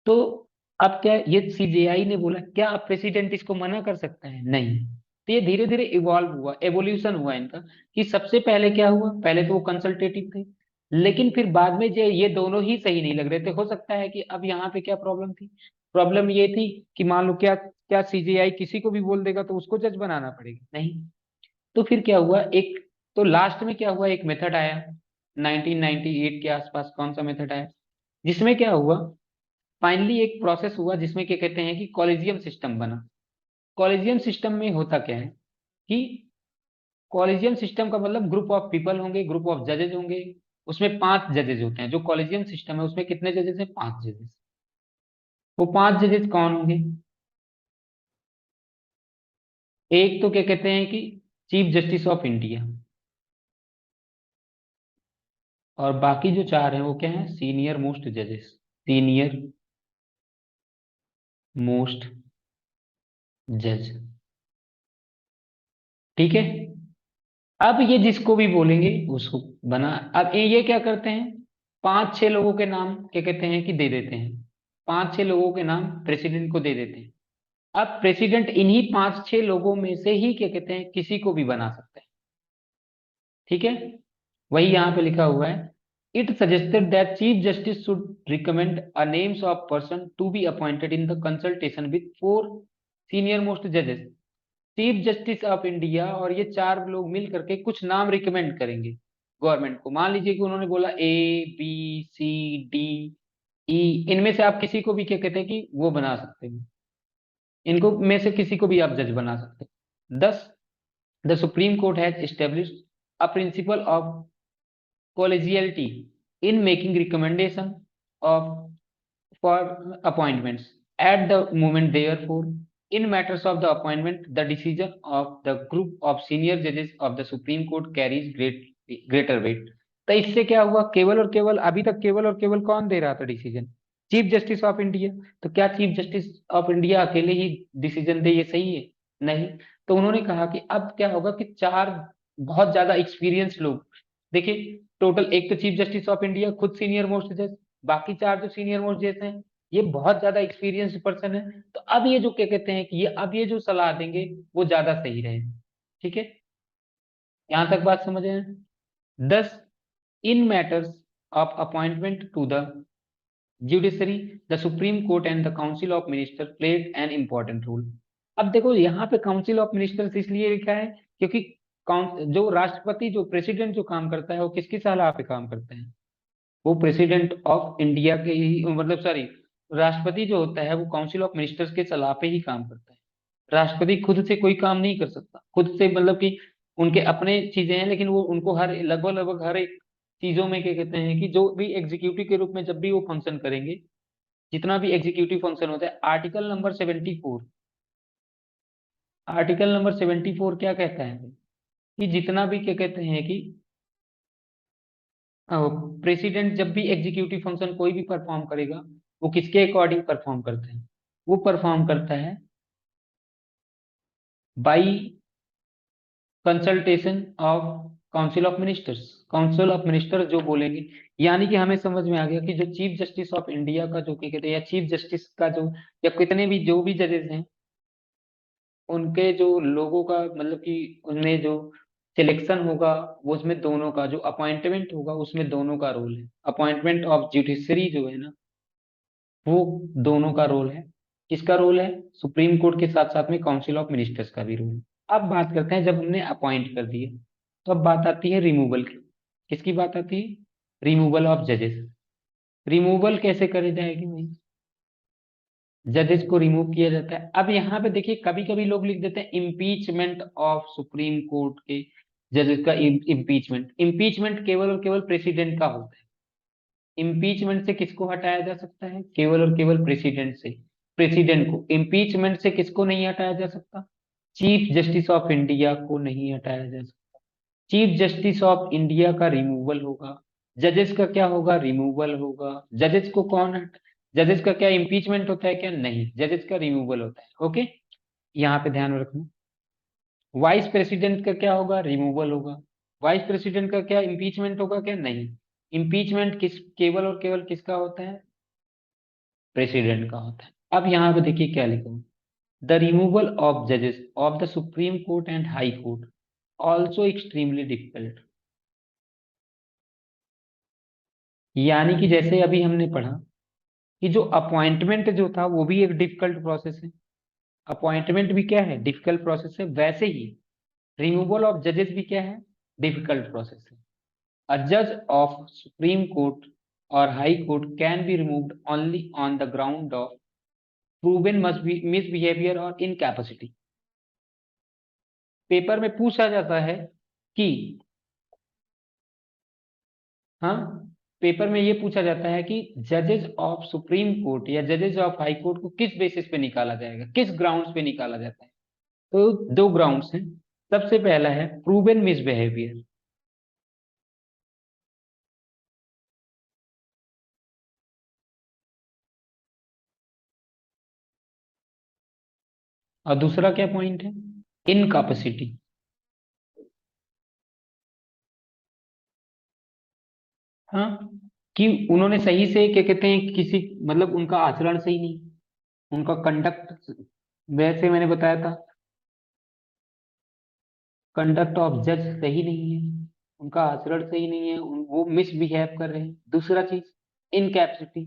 तो अब क्या, ये सीजेआई ने बोला, क्या प्रेसिडेंट इसको मना कर सकता है, नहीं। तो ये धीरे धीरे इवॉल्व हुआ, एवोल्यूशन हुआ इनका, कि सबसे पहले क्या हुआ, पहले तो वो कंसल्टेटिव थे, लेकिन फिर बाद में जो ये दोनों ही सही नहीं लग रहे थे। हो सकता है कि अब यहाँ पे क्या प्रॉब्लम थी, प्रॉब्लम ये थी कि मान लो क्या, क्या सीजेआई किसी को भी बोल देगा तो उसको जज बनाना पड़ेगा, नहीं। तो फिर क्या हुआ, एक, तो लास्ट में क्या हुआ, एक मेथड आया 1998 के आसपास, कौन सा मेथड आया, जिसमें क्या हुआ, फाइनली एक प्रोसेस हुआ जिसमें क्या कहते हैं कि कॉलेजियम सिस्टम बना। कॉलेजियम सिस्टम में होता क्या है कि कॉलेजियम सिस्टम का मतलब ग्रुप ऑफ पीपल होंगे, ग्रुप ऑफ जजेज होंगे, उसमें 5 जजेज होते हैं। जो कॉलेजियम सिस्टम है उसमें कितने जजेस हैं, 5 जजेस। वो 5 जजेस कौन होंगे, एक तो क्या कहते हैं कि चीफ जस्टिस ऑफ इंडिया, और बाकी जो 4 हैं वो क्या है, सीनियर मोस्ट जजेस, सीनियर मोस्ट जज। ठीक है। अब ये जिसको भी बोलेंगे उसको बना, अब ये क्या करते हैं, 5-6 लोगों के नाम क्या कहते हैं कि दे देते हैं, 5-6 लोगों के नाम प्रेसिडेंट को दे देते हैं। अब प्रेसिडेंट इन्हीं 5-6 लोगों में से ही क्या कहते हैं किसी को भी बना सकते हैं। ठीक है, वही यहाँ पे लिखा हुआ है, It suggested that Chief Justice should recommend a names of person to be appointed in the consultation with four senior most judges. Chief justice of India और ये चार लोग मिल करके कुछ नाम रिकमेंड करेंगे गवर्नमेंट को। मान लीजिए कि उन्होंने बोला A B C D E, इनमें से आप किसी को भी क्या कहते हैं कि वो बना सकते हैं, इनको में से किसी को भी आप जज बना सकते हैं। 10, the supreme court has established a principle of collegiality in making recommendation of for appointments at the moment. Therefore, in matters of the appointment, the decision of the group of senior judges of the Supreme Court carries greater weight. तो इससे क्या हुआ, केवल और केवल अभी तक केवल और केवल कौन दे रहा था decision, chief justice of India. तो क्या चीफ जस्टिस ऑफ इंडिया अकेले ही डिसीजन दे, ये सही है? नहीं। तो उन्होंने कहा कि अब क्या होगा कि चार बहुत ज्यादा एक्सपीरियंस लोग, देखिए टोटल एक तो चीफ जस्टिस ऑफ इंडिया खुद सीनियर मोस्ट जज, बाकी चार जो सीनियर मोस्ट जज हैं ये बहुत ज्यादा एक्सपीरियंस्ड पर्सन है। तो अब ये जो क्या कहते हैं कि ये अब ये जो सलाह देंगे वो ज्यादा सही रहेगी। ठीक है, यहां तक बात समझ आए? 10, in matters of appointment to the judiciary the supreme court and the council of minister played an important role. अब देखो यहाँ पे काउंसिल ऑफ मिनिस्टर्स इसलिए लिखा है क्योंकि जो राष्ट्रपति जो प्रेसिडेंट जो काम करता है वो किसकी सलाह पे काम करता है, वो प्रेसिडेंट ऑफ इंडिया के ही, मतलब सॉरी, राष्ट्रपति जो होता है वो काउंसिल ऑफ मिनिस्टर्स के सलाह पे ही काम करता है। राष्ट्रपति खुद से कोई काम नहीं कर सकता, खुद से मतलब कि उनके अपने चीजें हैं, लेकिन वो उनको हर लगभग लगभग हर एक चीजों में क्या कहते हैं कि जो भी एग्जीक्यूटिव के रूप में जब भी वो फंक्शन करेंगे, जितना भी एग्जीक्यूटिव फंक्शन होता है, आर्टिकल नंबर 74 क्या कहता है कि जितना भी क्या कहते हैं कि प्रेसिडेंट जब भी एग्जीक्यूटिव फंक्शन कोई भी परफॉर्म करेगा वो किसके अकॉर्डिंग परफॉर्म करता है, वो परफॉर्म करता है by consultation of council of ministers. Council of minister जो बोलेंगे, यानी कि हमें समझ में आ गया कि जो चीफ जस्टिस ऑफ इंडिया का जो क्या कहते हैं या चीफ जस्टिस का जो या कितने भी जो भी जजेस हैं उनके जो लोगों का मतलब कि उनमें जो सिलेक्शन होगा वो उसमें दोनों का जो अपॉइंटमेंट होगा उसमें दोनों का रोल है। अपॉइंटमेंट ऑफ जुडिशरी जो है ना वो दोनों का रोल है। किसका रोल है? सुप्रीम कोर्ट के साथ साथ में काउंसिल ऑफ मिनिस्टर्स का भी रोल है। अब बात करते हैं जब हमने अपॉइंट कर दिए तो अब बात आती है रिमूवल की। किसकी बात आती है? रिमूवल ऑफ जजेस। रिमूवल कैसे करे जाएगी भाई? जजेस को रिमूव किया जाता है। अब यहाँ पे देखिए कभी कभी लोग लिख देते हैं इम्पीचमेंट ऑफ सुप्रीम कोर्ट के जजेस का। इम्पीचमेंट, इम्पीचमेंट केवल और केवल प्रेसिडेंट का होता है। इम्पीचमेंट से किसको हटाया जा सकता है? केवल और केवल प्रेसिडेंट से। प्रेसिडेंट को। इम्पीचमेंट से किसको नहीं हटाया जा सकता? चीफ जस्टिस ऑफ इंडिया को नहीं हटाया जा सकता। चीफ जस्टिस ऑफ इंडिया का रिमूवल होगा, जजेस का क्या होगा? रिमूवल होगा। जजेस को कौन जजेस का क्या इम्पीचमेंट होता है क्या? नहीं, जजेस का रिमूवल होता है। ओके, यहाँ पे ध्यान रखना। वाइस प्रेसिडेंट का क्या होगा? रिमूवल होगा। वाइस प्रेसिडेंट का क्या इम्पीचमेंट होगा क्या? नहीं। इम्पीचमेंट किस केवल और केवल किसका होता है? प्रेसिडेंट का होता है। अब यहाँ पे देखिए क्या लिखा हूं, द रिमूवल ऑफ जजेस of the supreme court and high court also extremely difficult. यानी कि जैसे अभी हमने पढ़ा कि जो अपॉइंटमेंट जो था वो भी एक डिफिकल्ट प्रोसेस है, अपॉइंटमेंट भी क्या है? डिफिकल्ट प्रोसेस है। वैसे ही रिमूवल ऑफ जजेस भी क्या है? डिफिकल्ट प्रोसेस है। अ जज ऑफ सुप्रीम कोर्ट और high court can be removed only on the ground of proven misbehaviour और इनकैपेसिटी। पेपर में पूछा जाता है कि, हाँ, पेपर में ये पूछा जाता है कि जजेस ऑफ सुप्रीम कोर्ट या जजेस ऑफ हाई कोर्ट को किस बेसिस पे निकाला जाएगा, किस ग्राउंड्स पे निकाला जाता है। तो दो ग्राउंड्स हैं। सबसे पहला है प्रूवन मिसबिहेवियर, और दूसरा क्या पॉइंट है? इनकैपेसिटी। हाँ, कि उन्होंने सही से क्या कहते हैं किसी मतलब उनका आचरण सही नहीं, उनका कंडक्ट, वैसे मैंने बताया था कंडक्ट ऑफ जज सही नहीं है। उनका आचरण सही नहीं है, वो मिसबिहेव कर रहे हैं। दूसरा चीज, इनकैपेसिटी,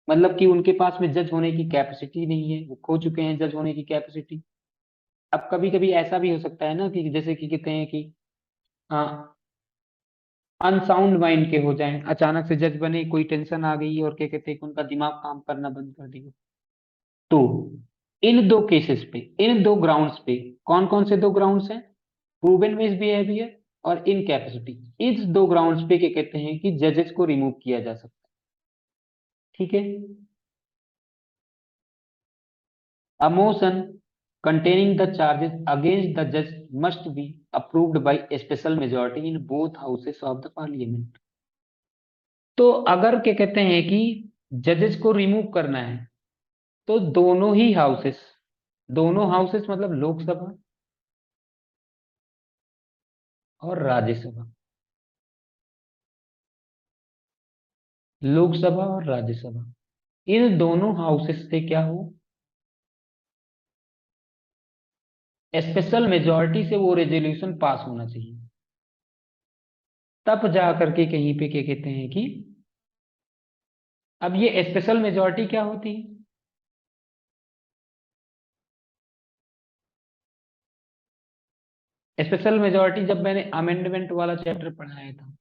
मतलब कि उनके पास में जज होने की कैपेसिटी नहीं है, वो खो चुके हैं जज होने की कैपेसिटी। अब कभी कभी ऐसा भी हो सकता है ना कि जैसे कि कहते हैं कि अनसाउंड माइंड के हो जाएं, अचानक से जज बने, कोई टेंशन आ गई और क्या कहते हैं कि उनका दिमाग काम करना बंद कर दिया। तो इन दो केसेस पे, इन दो ग्राउंड्स पे, कौन कौन से दो ग्राउंड्स हैं? प्रूवन मिसबिहेवियर और इनकैपेसिटी। इन दो ग्राउंड्स पे क्या कहते हैं कि जजेस को रिमूव किया जा सकता है। ठीक है। A motion containing the charges against the judge must be approved by a special majority in both houses of the parliament। तो अगर क्या कहते हैं कि जजेस को रिमूव करना है, तो दोनों हाउसेस मतलब लोकसभा और राज्यसभा, लोकसभा और राज्यसभा, इन दोनों हाउसेस से क्या हो, स्पेशल मेजोरिटी से वो रेजोल्यूशन पास होना चाहिए। तब जा करके कहीं पे क्या कहते हैं कि, अब ये स्पेशल मेजोरिटी क्या होती है? स्पेशल मेजोरिटी जब मैंने अमेंडमेंट वाला चैप्टर पढ़ाया था,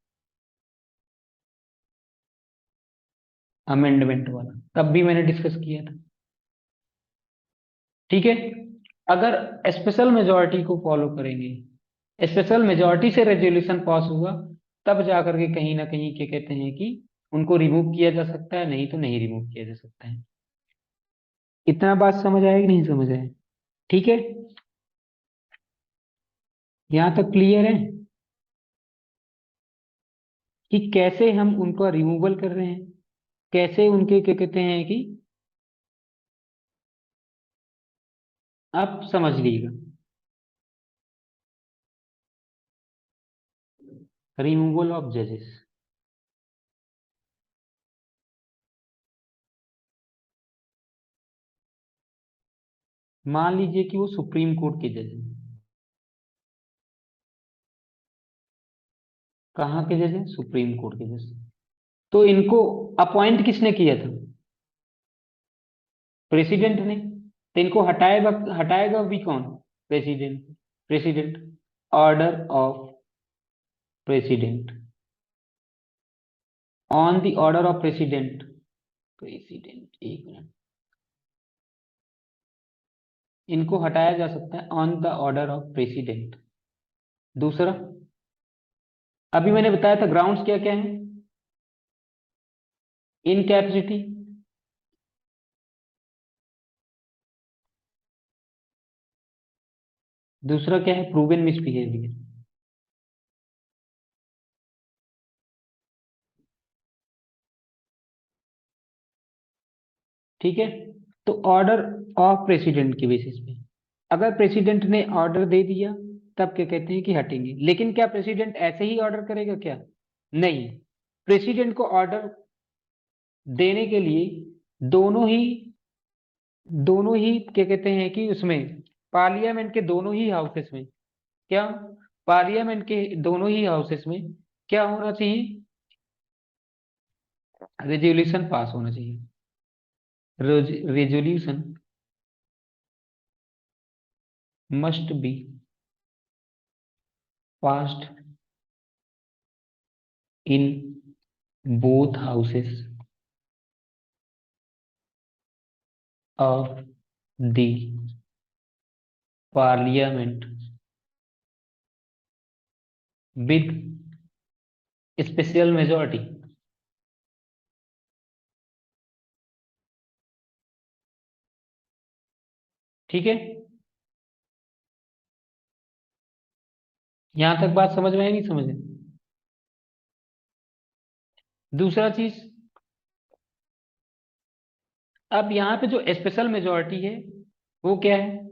अमेंडमेंट वाला, तब भी मैंने डिस्कस किया था। ठीक है। अगर स्पेशल मेजोरिटी को फॉलो करेंगे, स्पेशल मेजोरिटी से रेजोल्यूशन पास हुआ, तब जाकर के कहीं ना कहीं क्या कहते हैं कि उनको रिमूव किया जा सकता है, नहीं तो नहीं रिमूव किया जा सकता है। इतना बात समझ आया कि नहीं समझ आया? ठीक है। यहां तक क्लियर है कि कैसे हम उनका रिमूवल कर रहे हैं, कैसे उनके क्या कहते हैं कि, आप समझ लीजिएगा। रिमूवल ऑफ जजेस, मान लीजिए कि वो सुप्रीम कोर्ट के जज हैं। कहाँ के जज हैं? सुप्रीम कोर्ट के जज। तो इनको अपॉइंट किसने किया था? प्रेसिडेंट ने। तो इनको हटाएगा, हटाएगा भी कौन? President. President. Order of president, on the order of president. President, एक मिनट, इनको हटाया जा सकता है on the order of president. दूसरा, अभी मैंने बताया था ग्राउंड्स क्या क्या है। इनकैपेसिटी, दूसरा क्या है? Proven misbehaviour. ठीक है। तो ऑर्डर ऑफ प्रेसिडेंट के बेसिस पे, अगर प्रेसिडेंट ने ऑर्डर दे दिया, तब क्या कहते हैं कि हटेंगे। लेकिन क्या प्रेसिडेंट ऐसे ही ऑर्डर करेगा क्या? नहीं। प्रेसिडेंट को ऑर्डर देने के लिए दोनों ही दोनों ही क्या कहते हैं कि उसमें, पार्लियामेंट के दोनों ही हाउसेस में, क्या, पार्लियामेंट के दोनों ही हाउसेस में क्या होना चाहिए? रेजोल्यूशन पास होना चाहिए। Resolution must be passed in both houses of the parliament with special majority। ठीक है। यहां तक बात समझ में आई, नहीं समझ में? दूसरा चीज, अब यहाँ पे जो स्पेशल मेजोरिटी है वो क्या है?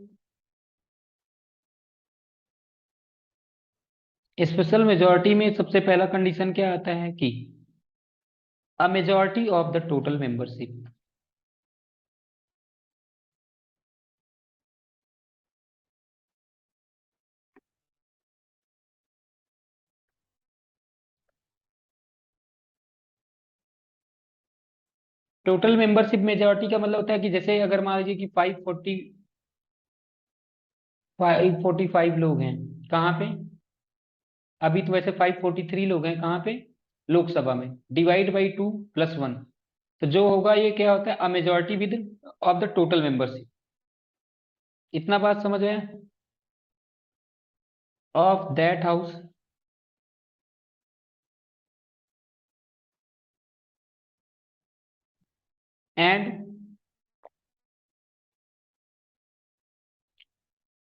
स्पेशल मेजोरिटी में सबसे पहला कंडीशन क्या आता है कि a majority of the total membership. Total membership majority का मतलब होता है कि जैसे अगर मान लीजिए कि 545 लोग हैं कहाँ पे, अभी तो वैसे 543 लोग हैं कहाँ पे, लोकसभा में, डिवाइड बाई 2 + 1, तो जो होगा ये क्या होता है, a majority with of the total membership. इतना बात समझ आया, ऑफ दैट हाउस एंड,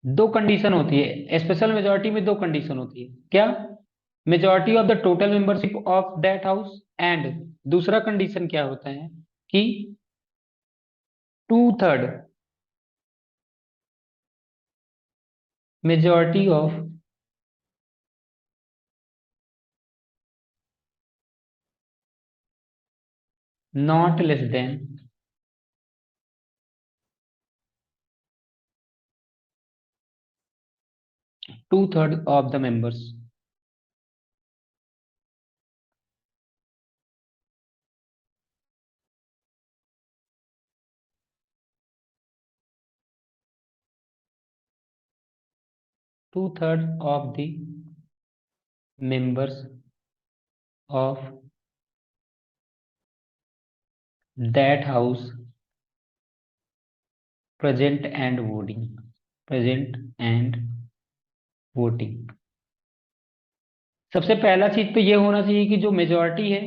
दो कंडीशन होती है स्पेशल मेजोरिटी में, दो कंडीशन होती है क्या, majority of the total membership of that house and, दूसरा कंडीशन क्या होता है कि 2/3 majority of not less than 2/3 of the members. 2/3 of the members of that house present and voting, present and voting. सबसे पहला चीज तो ये होना चाहिए कि जो मेजोरिटी है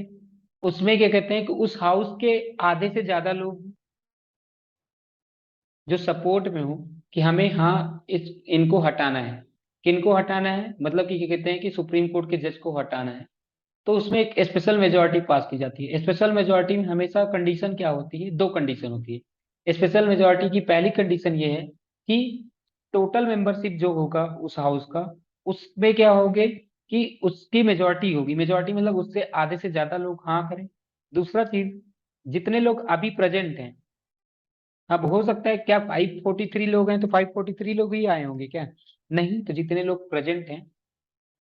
उसमें क्या कहते हैं कि उस हाउस के आधे से ज्यादा लोग जो सपोर्ट में हो कि हमें हाँ इस इनको हटाना है। किनको हटाना है, मतलब कि क्या कहते हैं कि सुप्रीम कोर्ट के जज को हटाना है, तो उसमें एक स्पेशल मेजोरिटी पास की जाती है। स्पेशल मेजोरिटी में हमेशा कंडीशन क्या होती है, दो कंडीशन होती है। स्पेशल मेजोरिटी की पहली कंडीशन ये है कि टोटल मेंबरशिप जो होगा उस हाउस का, उसमें क्या होगे कि उसकी मेजोरिटी होगी, मेजोरिटी मतलब उससे आधे से ज्यादा लोग हाँ करें। दूसरा चीज, जितने लोग अभी प्रेजेंट हैं, अब हो सकता है क्या 543 लोग हैं तो 543 लोग ही आए होंगे क्या, नहीं, तो जितने लोग प्रेजेंट हैं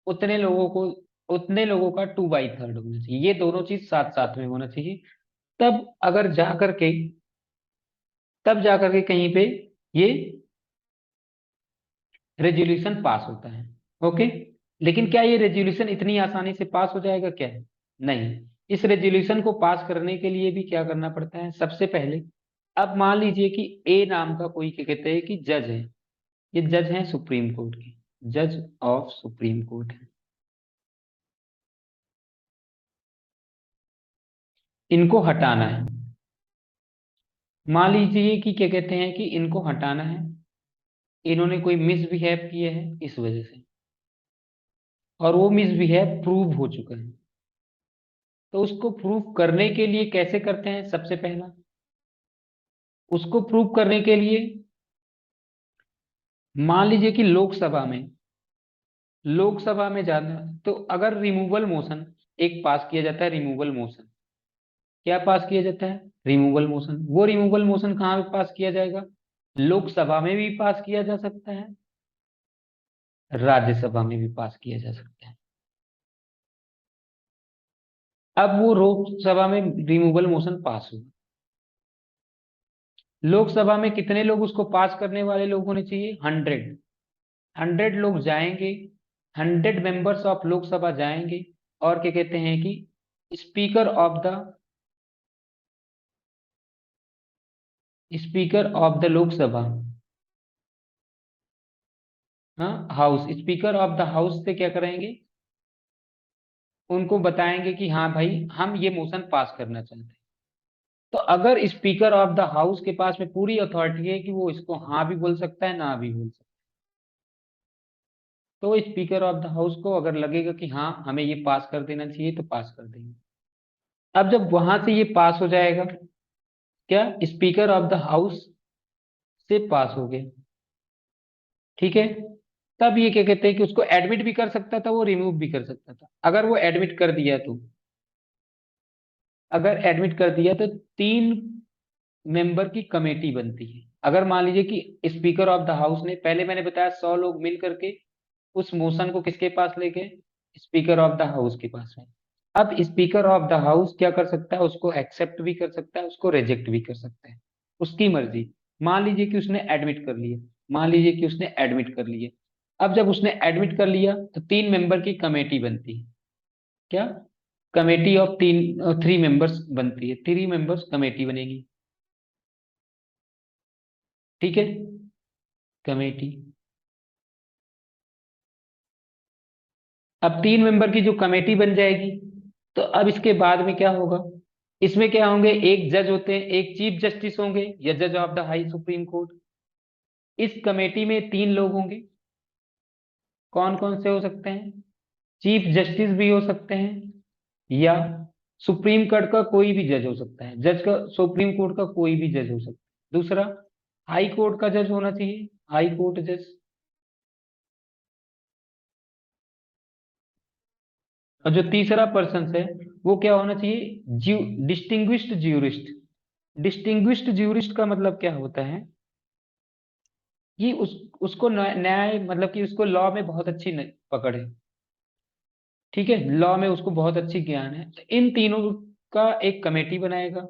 उतने लोगों को, उतने लोगों का 2/3 होना चाहिए। ये दोनों चीज साथ साथ में होना चाहिए। तब अगर जा करके, तब जा करके कहीं पे ये रेजोल्यूशन पास होता है। ओके, लेकिन क्या ये रेजोल्यूशन इतनी आसानी से पास हो जाएगा क्या, नहीं। इस रेजोल्यूशन को पास करने के लिए भी क्या करना पड़ता है, सबसे पहले, अब मान लीजिए कि ए नाम का कोई क्या कहते हैं कि जज है, ये जज हैं सुप्रीम कोर्ट के, जज ऑफ सुप्रीम कोर्ट है, इनको हटाना है। मान लीजिए कि क्या कहते हैं कि इनको हटाना है, इन्होंने कोई मिसबिहेव किए हैं इस वजह से, और वो मिसबिहेव प्रूव हो चुका है। तो उसको प्रूव करने के लिए कैसे करते हैं, सबसे पहला, उसको प्रूव करने के लिए मान लीजिए कि लोकसभा में जाना, तो अगर रिमूवल मोशन एक पास किया जाता है, रिमूवल मोशन, क्या पास किया जाता है, रिमूवल मोशन, वो रिमूवल मोशन कहाँ पे पास किया जाएगा, लोकसभा में भी पास किया जा सकता है, राज्यसभा में भी पास किया जा सकता है। अब वो लोकसभा में रिमूवल मोशन पास हुआ, लोकसभा में कितने लोग उसको पास करने वाले लोग होने चाहिए, 100, 100 लोग जाएंगे, 100 मेंबर्स ऑफ लोकसभा जाएंगे, और क्या कहते हैं कि स्पीकर ऑफ द लोकसभा, हाँ house, speaker of the house से क्या करेंगे, उनको बताएंगे कि हाँ भाई हम ये मोशन पास करना चाहते हैं। तो अगर स्पीकर ऑफ द हाउस के पास में पूरी अथॉरिटी है कि वो इसको हाँ भी बोल सकता है ना भी बोल सकता है, तो स्पीकर ऑफ द हाउस को अगर लगेगा कि हाँ हमें ये पास कर देना चाहिए तो पास कर देंगे। अब जब वहां से ये पास हो जाएगा, क्या स्पीकर ऑफ द हाउस से पास हो गया, ठीक है, तब ये क्या कहते हैं कि उसको एडमिट भी कर सकता था, वो रिमूव भी कर सकता था। अगर वो एडमिट कर दिया तो, अगर एडमिट कर दिया तो 3 मेंबर की कमेटी बनती है। अगर मान लीजिए कि स्पीकर ऑफ द हाउस ने, पहले मैंने बताया 100 लोग मिल करके उस मोशन को किसके पास ले गए, स्पीकर ऑफ द हाउस के पास में, अब स्पीकर ऑफ द हाउस क्या कर सकता है, उसको एक्सेप्ट भी कर सकता है, उसको रिजेक्ट भी कर सकता है, उसकी मर्जी। मान लीजिए कि उसने एडमिट कर लिया, मान लीजिए कि उसने एडमिट कर लिया। अब जब उसने एडमिट कर लिया तो 3 मेंबर की कमेटी बनती है। क्या? कमेटी ऑफ 3 मेंबर्स बनती है, 3 मेंबर्स कमेटी बनेगी। ठीक है, कमेटी। अब 3 मेंबर की जो कमेटी बन जाएगी, तो अब इसके बाद में क्या होगा, इसमें क्या होंगे, एक जज होते हैं, एक चीफ जस्टिस होंगे या जज of the high supreme court. इस कमेटी में 3 लोग होंगे। कौन कौन से हो सकते हैं? चीफ जस्टिस भी हो सकते हैं, या सुप्रीम कोर्ट का कोई भी जज हो सकता है, जज का सुप्रीम कोर्ट का कोई भी जज हो सकता है। दूसरा, हाई कोर्ट का जज होना चाहिए, हाई कोर्ट जज। और जो तीसरा पर्सन है, वो क्या होना चाहिए, डिस्टिंग्विश्ड ज्यूरिस्ट। डिस्टिंग्विश्ड ज्यूरिस्ट का मतलब क्या होता है कि उसको न्याय मतलब कि उसको लॉ में बहुत अच्छी पकड़ है। ठीक है, लॉ में उसको बहुत अच्छी ज्ञान है, तो इन तीनों का एक कमेटी बनाएगा।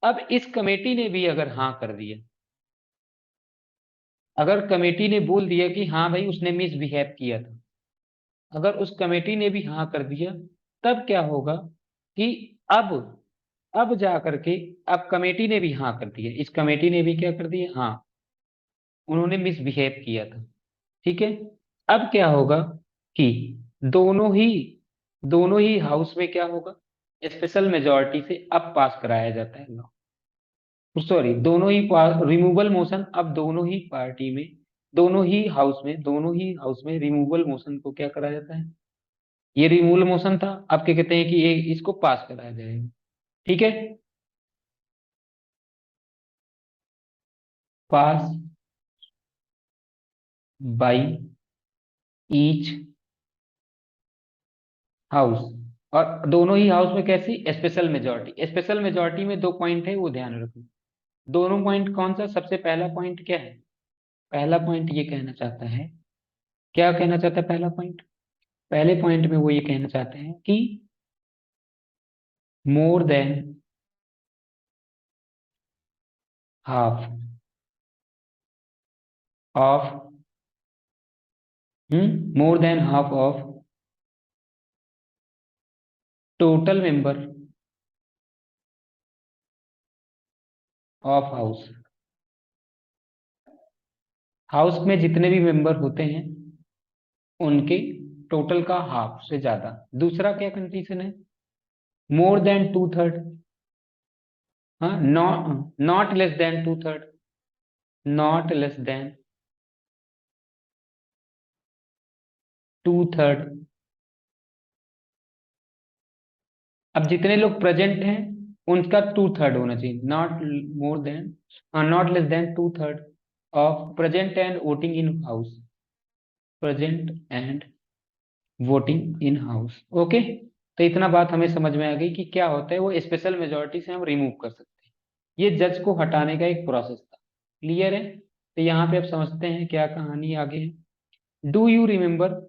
अब इस कमेटी ने भी अगर हाँ कर दिया, अगर कमेटी ने बोल दिया कि हाँ भाई उसने मिसबिहेव किया था, अगर उस कमेटी ने भी हाँ कर दिया, तब क्या होगा कि अब अब जा करके, अब कमेटी ने भी हाँ कर दिया, इस कमेटी ने भी क्या कर दिया, हाँ, उन्होंने मिसबिहेव किया था। ठीक है, अब क्या होगा कि दोनों ही दोनों ही हाउस में क्या होगा, स्पेशल मेजोरिटी से अब पास कराया जाता है लॉ। सॉरी, दोनों ही रिमूवल मोशन, अब दोनों ही हाउस में रिमूवल मोशन को क्या कराया जाता है, ये रिमूवल मोशन था, अब क्या कहते हैं कि ये इसको पास कराया जाएगा। ठीक है, पास बाई ईच हाउस। और दोनों ही हाउस में कैसी, स्पेशल मेजोरिटी। स्पेशल मेजोरिटी में 2 पॉइंट है, वो ध्यान रखो। दोनों पॉइंट कौन सा, सबसे पहला पॉइंट क्या है, पहला पॉइंट ये कहना चाहता है, क्या कहना चाहता है पहला पॉइंट, पहले पॉइंट में वो ये कहना चाहते हैं कि more than half of, more than half of total member of house. House में जितने भी मेंबर होते हैं उनके टोटल का हाफ से ज्यादा। दूसरा क्या कंडीशन है, मोर देन 2/3। हाँ, not less than 2/3, not less than 2/3। अब जितने लोग प्रेजेंट हैं उनका 2/3 होना चाहिए, more than not less than 2/3 of present and voting in house, present and voting in house. Okay, तो इतना बात हमें समझ में आ गई कि क्या होता है, वो स्पेशल मेजोरिटी से हम रिमूव कर सकते हैं। ये जज को हटाने का एक प्रोसेस था। क्लियर है? तो यहाँ पे अब समझते हैं क्या कहानी आगे है। Do you remember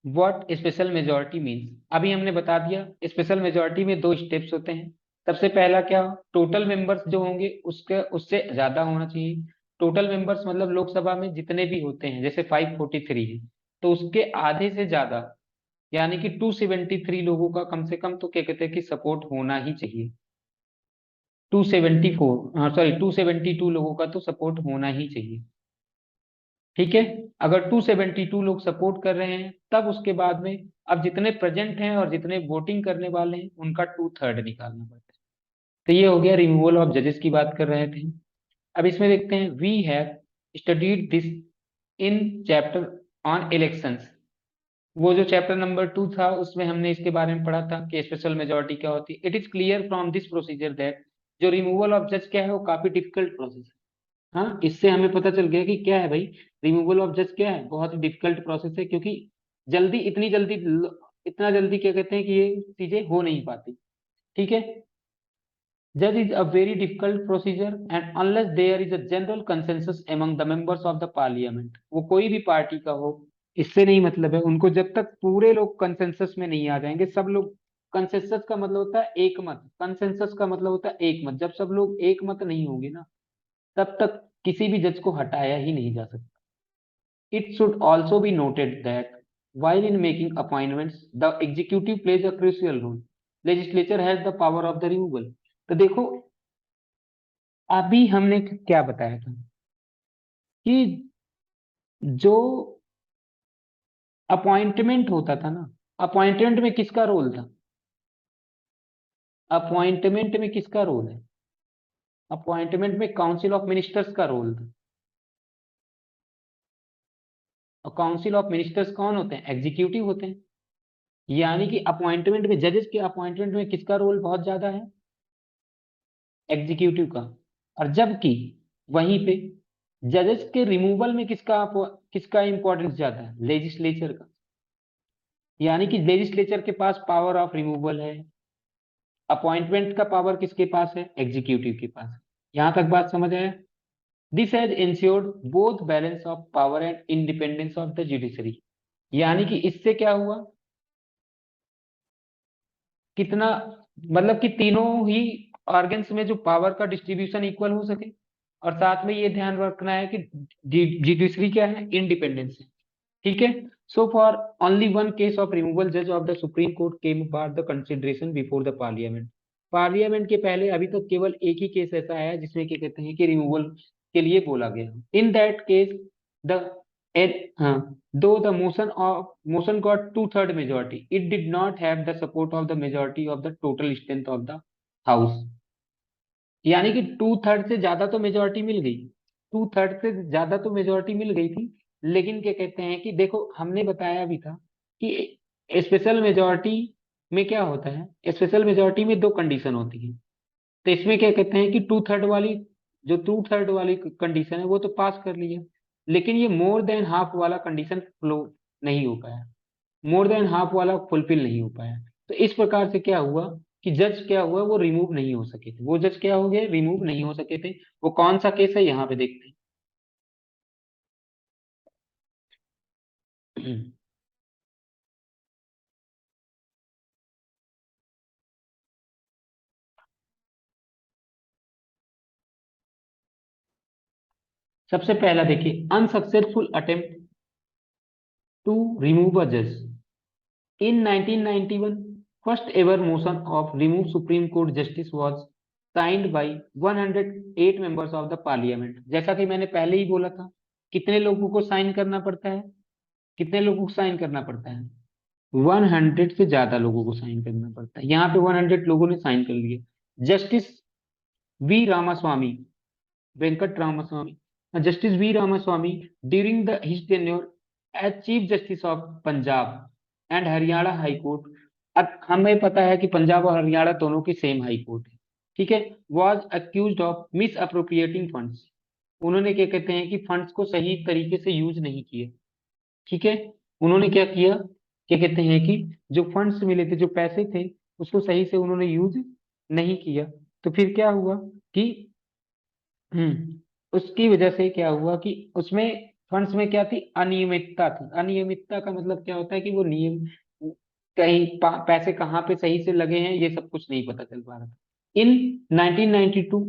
what special majority means? अभी हमने बता दिया, स्पेशल मेजोरिटी में 2 स्टेप्स होते हैं। सबसे पहला क्या, टोटल मेंबर्स जो होंगे उसके उससे ज्यादा होना चाहिए। टोटल मेंबर्स मतलब लोकसभा में जितने भी होते हैं, जैसे 543 है, तो उसके आधे से ज्यादा, यानी कि 273 लोगों का कम से कम तो क्या कहते हैं कि सपोर्ट होना ही चाहिए। 274, हाँ सॉरी, 272 लोगों का तो सपोर्ट होना ही चाहिए। ठीक है, अगर 272 लोग सपोर्ट कर रहे हैं, तब उसके बाद में अब जितने प्रेजेंट हैं और जितने वोटिंग करने वाले हैं उनका 2/3 निकालना पड़ता है। तो ये हो गया रिमूवल ऑफ जजेस की बात कर रहे थे। अब इसमें देखते हैं, we have studied this in chapter on elections. वो जो चैप्टर नंबर 2 था उसमें हमने इसके बारे में पढ़ा था कि स्पेशल मेजोरिटी क्या होती है। It is clear from this procedure that, जो रिमूवल ऑफ जज क्या है वो काफी डिफिकल्ट प्रोसेस है। हाँ, इससे हमें पता चल गया कि क्या है भाई, रिमूवल ऑफ जज क्या है, बहुत ही डिफिकल्ट प्रोसेस है, क्योंकि इतना जल्दी क्या कहते हैं कि ये चीजें हो नहीं पाती। ठीक है, जज is a very difficult procedure and unless there is a general consensus among the members of the parliament, वो कोई भी पार्टी का हो, इससे नहीं मतलब है उनको, जब तक पूरे लोग कंसेंसस में नहीं आ जाएंगे, सब लोग। कंसेंसस का मतलब होता है एक मत, कंसेंसस का मतलब होता है एक मत। जब सब लोग एक मत नहीं होंगे ना, तब तक किसी भी जज को हटाया ही नहीं जा सकता। It should also be noted that while in making appointments, the executive plays a crucial role. Legislature has the power of the removal. तो देखो, अभी हमने क्या बताया था कि जो अपॉइंटमेंट होता था ना, अपॉइंटमेंट में किसका रोल था? अपॉइंटमेंट में किसका रोल है? अपॉइंटमेंट में काउंसिल ऑफ मिनिस्टर्स का रोल था। और काउंसिल ऑफ मिनिस्टर्स कौन होते हैं? एग्जीक्यूटिव होते हैं। यानी कि अपॉइंटमेंट में, जजेस के अपॉइंटमेंट में किसका रोल बहुत ज्यादा है? एग्जीक्यूटिव का। और जबकि वहीं पे जजेस के रिमूवल में किसका इंपॉर्टेंस ज्यादा है? लेजिस्लेचर का। यानी कि लेजिस्लेचर के पास पावर ऑफ रिमूवल है, अपॉइंटमेंट का पावर किसके पास है? एग्जीक्यूटिव के पास। यहां तक बात समझ आया? This has insured both balance of power and independence of the judiciary. यानी कि इससे क्या हुआ, कितना, मतलब कि तीनों ही ऑर्गन्स में जो पावर का डिस्ट्रीब्यूशन इक्वल हो सके। और साथ में ये ध्यान रखना है कि जुडिशरी क्या है? इंडिपेंडेंस है। ठीक है। So for only one case of removal जज of the supreme court came bar the consideration before the parliament. Parliament के पहले अभी तक केवल एक ही केस ऐसा है जिसमें क्या कहते हैं कि रिमूवल के लिए बोला गया। इन दैट केस द हाँ, दो the motion got two-third majority, it did not have the support of the majority of the total strength of the house। यानी कि टू थर्ड से ज्यादा तो मेजोरिटी मिल गई, टू थर्ड से ज्यादा तो मेजोरिटी मिल गई थी। लेकिन क्या कहते हैं कि देखो, हमने बताया भी था कि स्पेशल मेजोरिटी में क्या होता है, स्पेशल मेजोरिटी में दो कंडीशन होती है। तो इसमें क्या कहते हैं कि टू थर्ड वाली, जो टू थर्ड वाली कंडीशन है वो तो पास कर लिया, लेकिन ये मोर देन हाफ वाला कंडीशन फ्लो नहीं हो पाया, मोर देन हाफ वाला फुलफिल नहीं हो पाया। तो इस प्रकार से क्या हुआ कि जज क्या हुआ, वो रिमूव नहीं हो सके थे, वो जज क्या हो गए? रिमूव नहीं हो सके थे। वो कौन सा केस है यहाँ पे देखते हैं। सबसे पहला देखिए, unsuccessful attempt to remove a जज in 1991, first ever motion of remove supreme court justice was signed by 108 members of the parliament. जैसा कि मैंने पहले ही बोला था, कितने लोगों को साइन करना पड़ता है? कितने लोगों को साइन करना पड़ता है? 100 से ज्यादा लोगों को साइन करना पड़ता है। यहाँ पे 100 लोगों ने साइन कर लिया। Justice V Ramaswami, Venkat Ramaswami, justice V Ramaswami during the his tenure as chief justice of Punjab and Haryana high court. अब हमें पता है कि पंजाब और हरियाणा दोनों की सेम हाई कोर्ट है। ठीक है। Was accuse of misappropriating funds. उन्होंने क्या कहते हैं कि फंड्स को सही तरीके से यूज नहीं किए। ठीक है। उन्होंने क्या किया, क्या कहते हैं कि जो फंड्स मिले थे, जो पैसे थे, उसको सही से उन्होंने यूज नहीं किया। तो फिर क्या हुआ कि उसकी वजह से क्या हुआ कि उसमें फंड्स में क्या थी? अनियमितता थी। अनियमितता का मतलब क्या होता है कि वो नियम, कहीं पैसे कहाँ पे सही से लगे हैं, ये सब कुछ नहीं पता चल पा रहा था। इन 1992,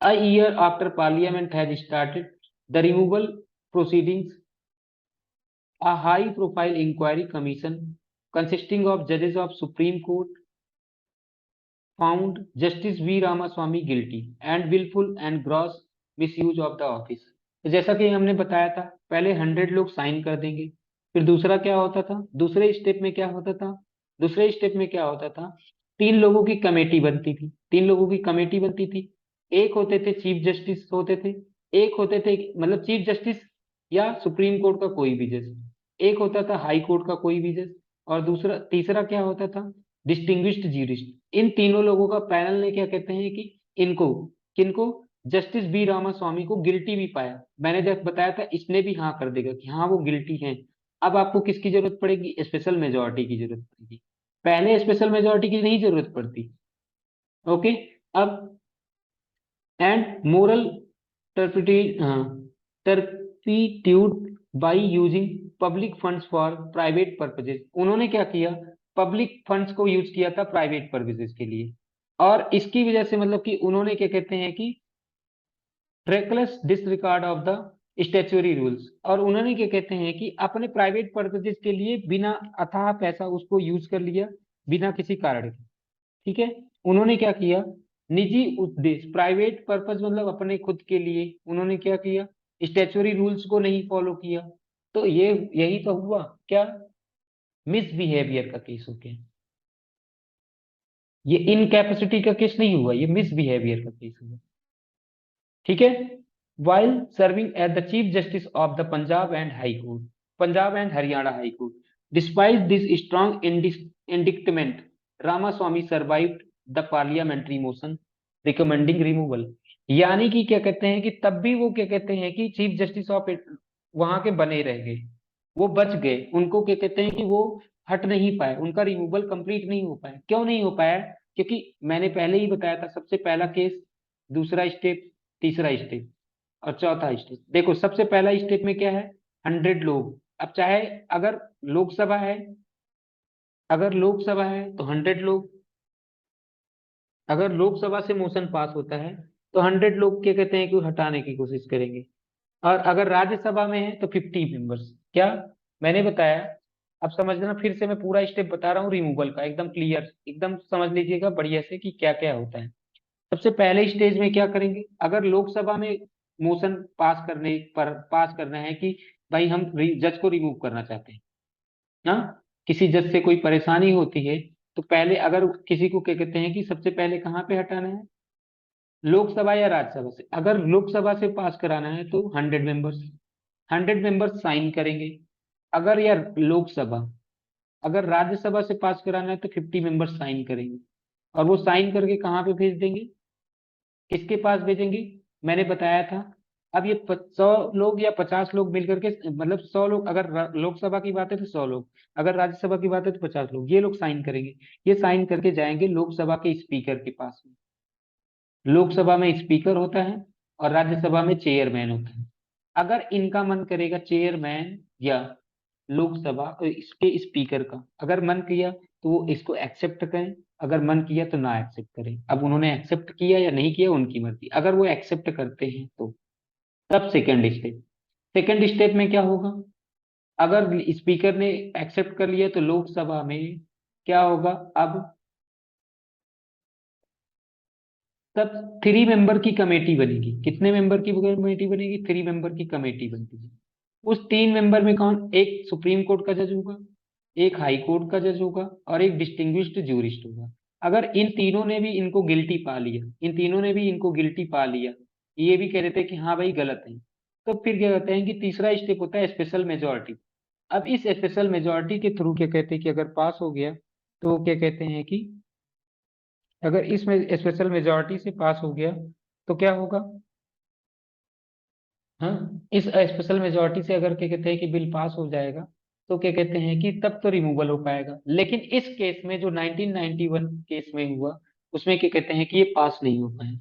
a year after parliament had started the removal proceedings, a high profile inquiry commission consisting of judges of Supreme Court found Justice V. Ramaswamy guilty and willful and gross misuse of the office। तो जैसा कि हमने बताया था, पहले 100 लोग sign कर देंगे। फिर दूसरा क्या होता था, दूसरे स्टेप में क्या होता था? दूसरे स्टेप में क्या होता था? तीन लोगों की कमेटी बनती थी, तीन लोगों की कमेटी बनती थी। एक होते थे चीफ जस्टिस होते थे, एक होते थे मतलब चीफ जस्टिस या सुप्रीम कोर्ट का कोई भी जज, एक होता था हाई कोर्ट का कोई भी जज, और दूसरा तीसरा क्या होता था? Distinguished jurist. इन तीनों लोगों का पैनल ने क्या कहते हैं कि इनको, किनको? जस्टिस बी रामास्वामी को गिल्टी भी पाया। मैंने जब बताया था इसने भी हाँ कर देगा कि हाँ वो गिल्टी हैं। अब आपको किसकी जरूरत पड़ेगी? स्पेशल मेजोरिटी की जरूरत पड़ेगी। पहले स्पेशल मेजोरिटी की नहीं जरूरत पड़ती। ओके। अब and moral turpitude by using public funds for private purposes. उन्होंने क्या किया, पब्लिक फंड्स को यूज किया था प्राइवेट पर्पजेज के लिए, और इसकी वजह से मतलब कि उन्होंने क्या कहते हैं कि trackless disregard of the statutory rules, और उन्होंने क्या कहते हैं कि अपने प्राइवेट पर्पजेज के लिए बिना अथाह पैसा उसको यूज कर लिया, बिना किसी कारण के। ठीक है, उन्होंने क्या किया, निजी उद्देश्य, प्राइवेट पर्पज मतलब अपने खुद के लिए, उन्होंने क्या किया, स्टैच्यूरी रूल्स को नहीं फॉलो किया। तो ये यही तो हुआ क्या, मिसबिहेवियर का केस हो गया। ये इनकैपेसिटी का केस नहीं हुआ, ये मिसबिहेवियर का केस हुआ। ठीक है, while serving as the Chief Justice of the Punjab and High Court, Punjab and Haryana High Court, despite this strong indictment, Ramaswamy survived the parliamentary motion recommending removal। यानी कि क्या कहते हैं कि तब भी वो क्या कहते हैं कि चीफ जस्टिस ऑफ वहां के बने रह गए, वो बच गए, उनको क्या कहते हैं कि वो हट नहीं पाए, उनका रिमूवल कंप्लीट नहीं हो पाया। क्यों नहीं हो पाया, क्योंकि मैंने पहले ही बताया था, सबसे पहला केस, दूसरा स्टेप, तीसरा स्टेप और चौथा स्टेप। देखो सबसे पहला स्टेप में क्या है, 100 लोग। अब चाहे अगर लोकसभा है, अगर लोकसभा है तो 100 लोग, अगर लोकसभा से मोशन पास होता है तो 100 लोग क्या कहते हैं कि हटाने की कोशिश करेंगे, और अगर राज्यसभा में है तो 50 मेंबर्स। क्या मैंने बताया, अब समझना, फिर से मैं पूरा स्टेप बता रहा हूँ रिमूवल का, एकदम क्लियर, एकदम समझ लीजिएगा बढ़िया से कि क्या क्या होता है। सबसे पहले स्टेज में क्या करेंगे, अगर लोकसभा में मोशन पास करने पर पास करना है कि भाई हम जज को रिमूव करना चाहते हैं, हाँ, किसी जज से कोई परेशानी होती है, तो पहले अगर किसी को क्या कहते हैं कि सबसे पहले कहाँ पे हटाना है, लोकसभा या राज्यसभा से। अगर लोकसभा से पास कराना है तो 100 मेंबर्स, 100 मेंबर्स साइन करेंगे। अगर या लोकसभा, अगर राज्यसभा से पास कराना है तो 50 मेंबर्स साइन करेंगे, और वो साइन करके कहाँ पे भेज देंगे, किसके पास भेजेंगे, मैंने बताया था। अब ये 100 लोग या 50 लोग मिलकर के, मतलब 100 लोग, अगर लोकसभा की बात है तो 100 लोग, अगर राज्यसभा की बात है तो 50 लोग, ये लोग साइन करेंगे। ये साइन करके जाएंगे लोकसभा के स्पीकर के पास में। लोकसभा में स्पीकर होता है और राज्यसभा में चेयरमैन होता है। अगर इनका मन करेगा चेयरमैन या लोकसभा इसके स्पीकर का, अगर मन किया तो वो इसको एक्सेप्ट करें, अगर मन किया तो ना एक्सेप्ट करें। अब उन्होंने एक्सेप्ट किया या नहीं किया उनकी मर्जी, अगर वो एक्सेप्ट करते हैं तो तब सेकंड स्टेप। सेकंड स्टेप में क्या होगा, अगर स्पीकर ने एक्सेप्ट कर लिया तो लोकसभा में क्या होगा, अब तब 3 मेंबर की कमेटी बनेगी। कितने मेंबर की कमेटी बनेगी, 3 मेंबर की कमेटी बनती है। उस 3 मेंबर में कौन, एक सुप्रीम कोर्ट का जज होगा, एक हाई कोर्ट का जज होगा, और एक डिस्टिंग्विश्ड जूरिस्ट होगा। अगर इन तीनों ने भी इनको गिल्टी पा लिया, इन तीनों ने भी इनको गिल्टी पा लिया, ये भी कह रहे थे कि हाँ भाई गलत है, तो फिर क्या कहते हैं कि तीसरा स्टेप होता है स्पेशल मेजोरिटी। अब इस स्पेशल मेजोरिटी के थ्रू क्या कहते हैं कि अगर पास हो गया तो वो क्या कहते हैं कि, अगर इसमें स्पेशल मेजोरिटी से पास हो गया तो क्या होगा, हाँ, इस स्पेशल मेजोरिटी से अगर क्या कहते हैं कि बिल पास हो जाएगा तो क्या कहते हैं कि तब तो रिमूवल हो पाएगा। लेकिन इस केस में जो 1991 केस में हुआ, उसमें क्या कहते हैं कि ये पास नहीं हो पाया।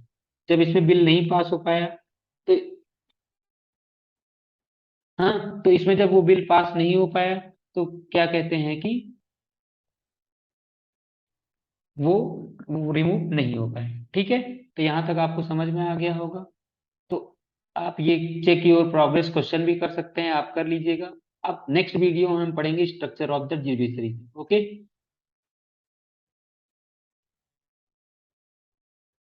जब इसमें बिल नहीं पास हो पाया तो, हाँ, तो इसमें जब वो बिल पास नहीं हो पाया तो क्या कहते हैं कि वो रिमूव नहीं हो पाए। ठीक है, तो यहाँ तक आपको समझ में आ गया होगा। तो आप ये चेक योर प्रोग्रेस क्वेश्चन भी कर सकते हैं, आप कर लीजिएगा। अब नेक्स्ट वीडियो में हम पढ़ेंगे structure of the judiciary. Okay.